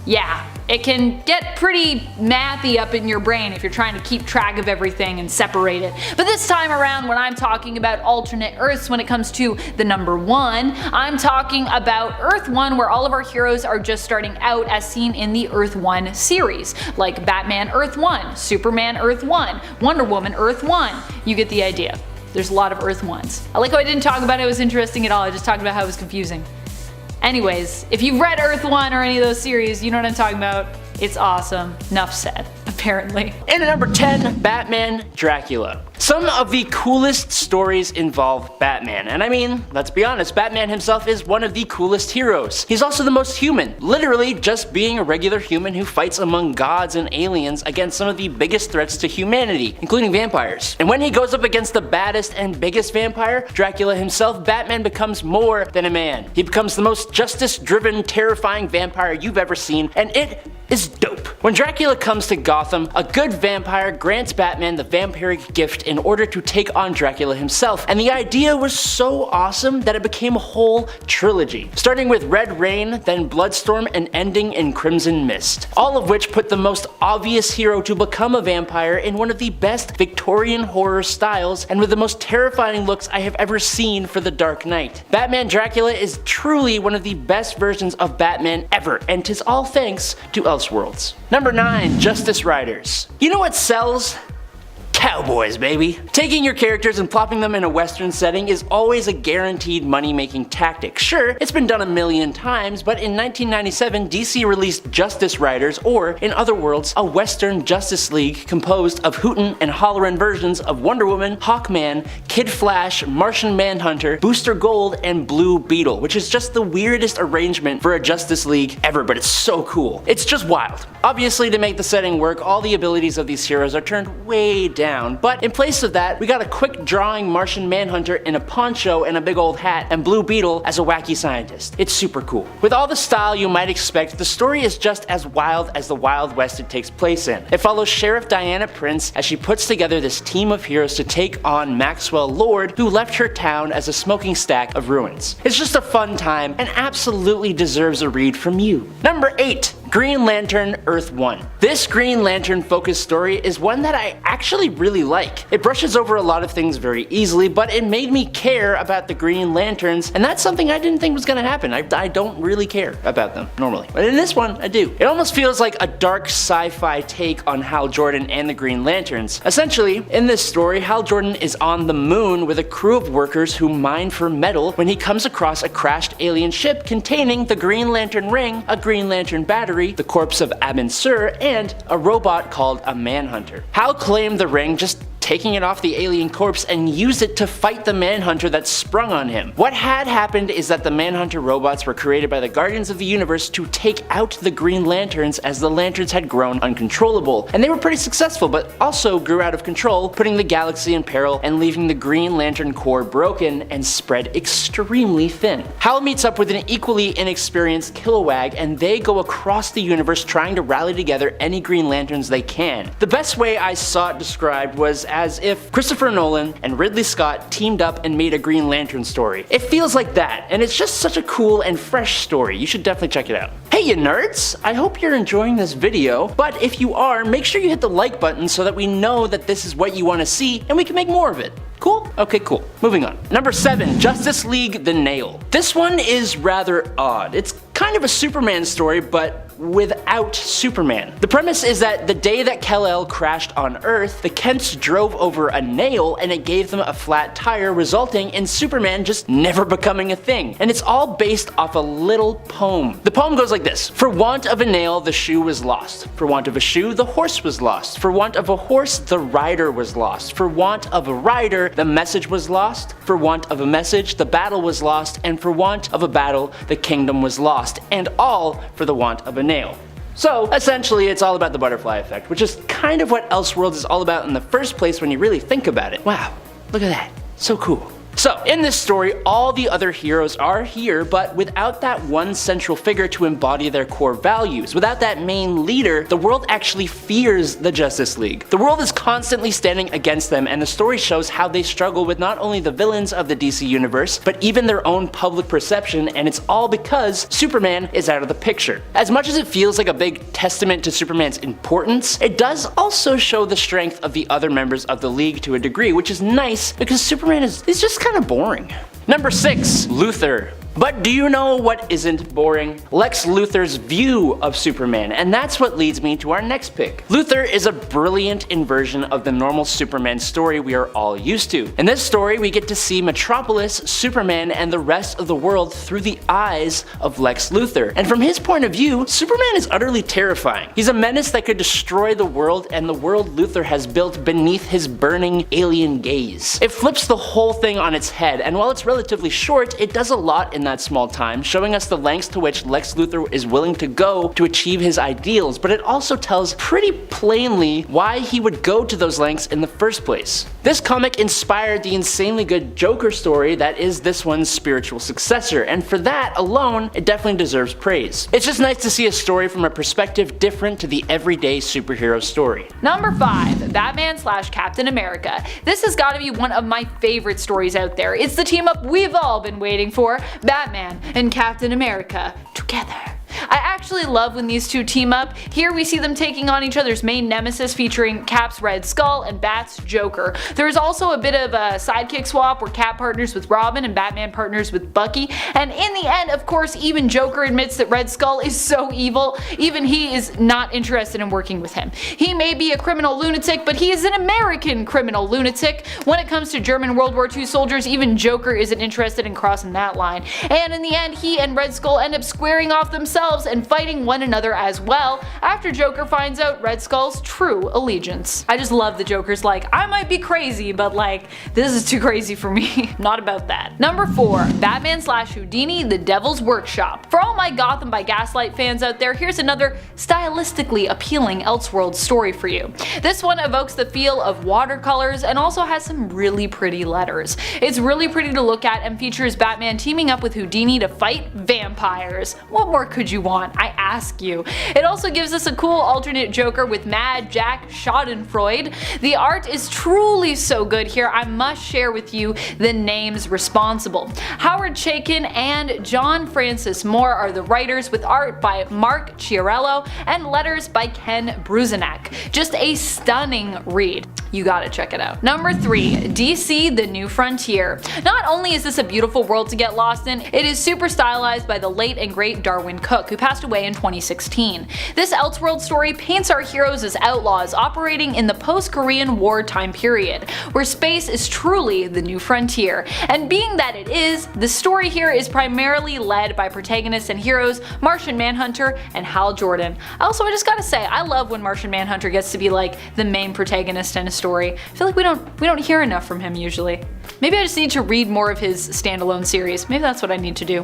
Yeah, it can get pretty mathy up in your brain if you're trying to keep track of everything and separate it. But this time around, when I'm talking about alternate Earths when it comes to the number 1, I'm talking about Earth 1, where all of our heroes are just starting out as seen in the Earth 1 series, like Batman Earth 1, Superman Earth 1, Wonder Woman Earth 1. You get the idea. There's a lot of Earth 1s. I like how I didn't talk about it was interesting at all, I just talked about how it was confusing. Anyways, if you've read Earth 1 or any of those series, you know what I'm talking about. It's awesome. Enough said, apparently. And at number 10, Batman Dracula. Some of the coolest stories involve Batman, and I mean, let's be honest, Batman himself is one of the coolest heroes. He's also the most human, literally just being a regular human who fights among gods and aliens against some of the biggest threats to humanity, including vampires. And when he goes up against the baddest and biggest vampire, Dracula himself, Batman becomes more than a man. He becomes the most justice-driven, terrifying vampire you've ever seen, and it is dope. When Dracula comes to Gotham, a good vampire grants Batman the vampiric gift in order to take on Dracula himself, and the idea was so awesome that it became a whole trilogy, starting with Red Rain, then Bloodstorm, and ending in Crimson Mist, all of which put the most obvious hero to become a vampire in one of the best Victorian horror styles and with the most terrifying looks I have ever seen for the Dark Knight. Batman Dracula is truly one of the best versions of Batman ever, and 'tis all thanks to Elseworlds. Number 9. Justice Riders. You know what sells? Cowboys, baby. Taking your characters and plopping them in a western setting is always a guaranteed money-making tactic. Sure, it's been done a million times, but in 1997, DC released Justice Riders, or in other words, a western Justice League composed of hootin' and hollerin' versions of Wonder Woman, Hawkman, Kid Flash, Martian Manhunter, Booster Gold, and Blue Beetle, which is just the weirdest arrangement for a Justice League ever, but it's so cool. It's just wild. Obviously, to make the setting work, all the abilities of these heroes are turned way down, but in place of that, we got a quick drawing Martian Manhunter in a poncho and a big old hat, and Blue Beetle as a wacky scientist. It's super cool. With all the style you might expect, the story is just as wild as the Wild West it takes place in. It follows Sheriff Diana Prince as she puts together this team of heroes to take on Maxwell Lord, who left her town as a smoking stack of ruins. It's just a fun time and absolutely deserves a read from you. Number 8. Green Lantern Earth 1. This Green Lantern focused story is one that I actually really like. It brushes over a lot of things very easily, but it made me care about the Green Lanterns, and that's something I didn't think was gonna happen. I don't really care about them normally, but in this one I do. It almost feels like a dark sci-fi take on Hal Jordan and the Green Lanterns. Essentially, in this story, Hal Jordan is on the moon with a crew of workers who mine for metal when he comes across a crashed alien ship containing the Green Lantern ring, a Green Lantern battery, the corpse of Abin Sur, and a robot called a Manhunter. Hal claimed the ring, just taking it off the alien corpse, and used it to fight the Manhunter that sprung on him. What had happened is that the Manhunter robots were created by the Guardians of the Universe to take out the Green Lanterns as the Lanterns had grown uncontrollable, and they were pretty successful, but also grew out of control, putting the galaxy in peril and leaving the Green Lantern Corps broken and spread extremely thin. Hal meets up with an equally inexperienced Kilowag, and they go across the universe trying to rally together any Green Lanterns they can. The best way I saw it described was as if Christopher Nolan and Ridley Scott teamed up and made a Green Lantern story. It feels like that, and it's just such a cool and fresh story. You should definitely check it out. Hey you nerds! I hope you're enjoying this video, but if you are, make sure you hit the like button so that we know that this is what you want to see and we can make more of it. Cool? Okay, cool. Moving on. Number 7. Justice League The Nail. This one is rather odd. It's kind of a Superman story, but without Superman. The premise is that the day that Kal-El crashed on Earth, the Kents drove over a nail and it gave them a flat tire, resulting in Superman just never becoming a thing. And it's all based off a little poem. The poem goes like this: For want of a nail, the shoe was lost. For want of a shoe, the horse was lost. For want of a horse, the rider was lost. For want of a rider, the message was lost. For want of a message, the battle was lost. And for want of a battle, the kingdom was lost. And all for the want of a nail. So essentially it's all about the butterfly effect, which is kind of what Elseworlds is all about in the first place when you really think about it. Wow, look at that, so cool. So, in this story, all the other heroes are here, but without that one central figure to embody their core values. Without that main leader, the world actually fears the Justice League. The world is constantly standing against them, and the story shows how they struggle with not only the villains of the DC universe, but even their own public perception, and it's all because Superman is out of the picture. As much as it feels like a big testament to Superman's importance, it does also show the strength of the other members of the League to a degree, which is nice because Superman is just kind of boring. Number 6. Luthor. But do you know what isn't boring? Lex Luthor's view of Superman, and that's what leads me to our next pick. Luthor is a brilliant inversion of the normal Superman story we are all used to. In this story, we get to see Metropolis, Superman, and the rest of the world through the eyes of Lex Luthor. And from his point of view, Superman is utterly terrifying. He's a menace that could destroy the world and the world Luthor has built beneath his burning alien gaze. It flips the whole thing on its head, and while it's relatively short, it does a lot in that small time, showing us the lengths to which Lex Luthor is willing to go to achieve his ideals, but it also tells pretty plainly why he would go to those lengths in the first place. This comic inspired the insanely good Joker story that is this one's spiritual successor, and for that alone, it definitely deserves praise. It's just nice to see a story from a perspective different to the everyday superhero story. Number 5, Batman / Captain America. This has got to be one of my favorite stories out there. It's the team up we've all been waiting for, Batman and Captain America together. I actually love when these two team up. Here we see them taking on each other's main nemesis, featuring Cap's Red Skull and Bat's Joker. There is also a bit of a sidekick swap where Cap partners with Robin and Batman partners with Bucky, and in the end, of course, even Joker admits that Red Skull is so evil, even he is not interested in working with him. He may be a criminal lunatic, but he is an American criminal lunatic. When it comes to German World War II soldiers, even Joker isn't interested in crossing that line. And in the end, he and Red Skull end up squaring off themselves and fighting one another as well, after Joker finds out Red Skull's true allegiance. I just love the Joker's like, I might be crazy, but like, this is too crazy for me. Not about that. Number 4, Batman / Houdini, The Devil's Workshop. For all my Gotham by Gaslight fans out there, here's another stylistically appealing Elseworlds story for you. This one evokes the feel of watercolors and also has some really pretty letters. It's really pretty to look at and features Batman teaming up with Houdini to fight vampires. What more could you want, I ask you? It also gives us a cool alternate Joker with Mad Jack Schadenfreude. The art is truly so good here, I must share with you the names responsible. Howard Chaykin and John Francis Moore are the writers, with art by Mark Chiarello and letters by Ken Bruzenak. Just a stunning read. You gotta check it out. Number 3, DC The New Frontier. Not only is this a beautiful world to get lost in, it is super stylized by the late and great Darwin Cook, who passed away in 2016. This Elseworlds story paints our heroes as outlaws operating in the post-Korean War time period, where space is truly the new frontier. And being that it is, the story here is primarily led by protagonists and heroes Martian Manhunter and Hal Jordan. Also, I just gotta say, I love when Martian Manhunter gets to be like the main protagonist in a story. I feel like we don't hear enough from him usually. Maybe I just need to read more of his standalone series. Maybe that's what I need to do.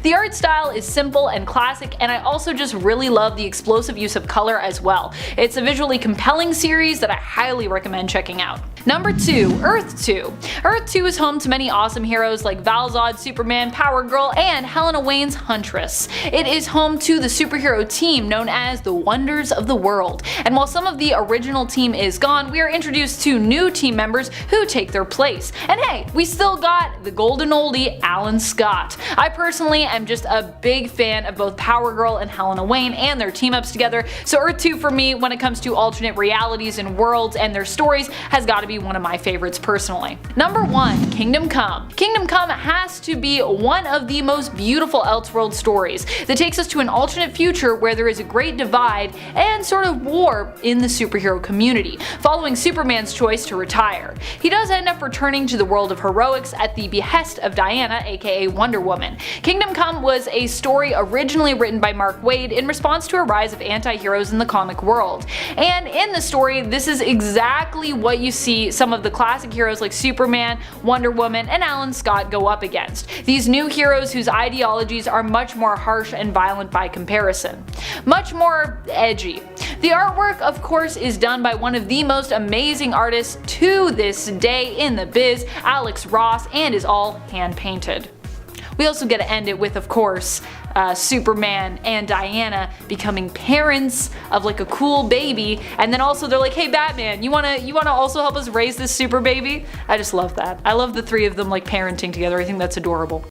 The art style is simple and classic, and I also just really love the explosive use of color as well. It's a visually compelling series that I highly recommend checking out. Number 2, Earth 2. Earth 2 is home to many awesome heroes like Val-Zod, Superman, Power Girl, and Helena Wayne's Huntress. It is home to the superhero team known as the Wonders of the World, and while some of the original team is gone, we are introduced to new team members who take their place. And hey, we still got the golden oldie, Alan Scott. I personally am just a big fan of both Power Girl and Helena Wayne and their team ups together, so Earth 2 for me, when it comes to alternate realities and worlds and their stories, has got to be one of my favorites personally. Number 1, Kingdom Come. Kingdom Come has to be one of the most beautiful Elseworlds stories that takes us to an alternate future where there is a great divide and sort of war in the superhero community, following Superman's choice to retire. He does end up returning to the world of heroics at the behest of Diana, aka Wonder Woman. Kingdom Come was a story originally written by Mark Waid in response to a rise of anti-heroes in the comic world. And in the story, this is exactly what you see some of the classic heroes like Superman, Wonder Woman, and Alan Scott go up against. These new heroes whose ideologies are much more harsh and violent by comparison. Much more edgy. The artwork, of course, is done by one of the most amazing artists to this day in the biz, Alex Ross, and is all hand painted. We also get to end it with, of course, Superman and Diana becoming parents of like a cool baby, and then also they're like, hey Batman, you wanna also help us raise this super baby? I just love that. I love the three of them like parenting together. I think that's adorable.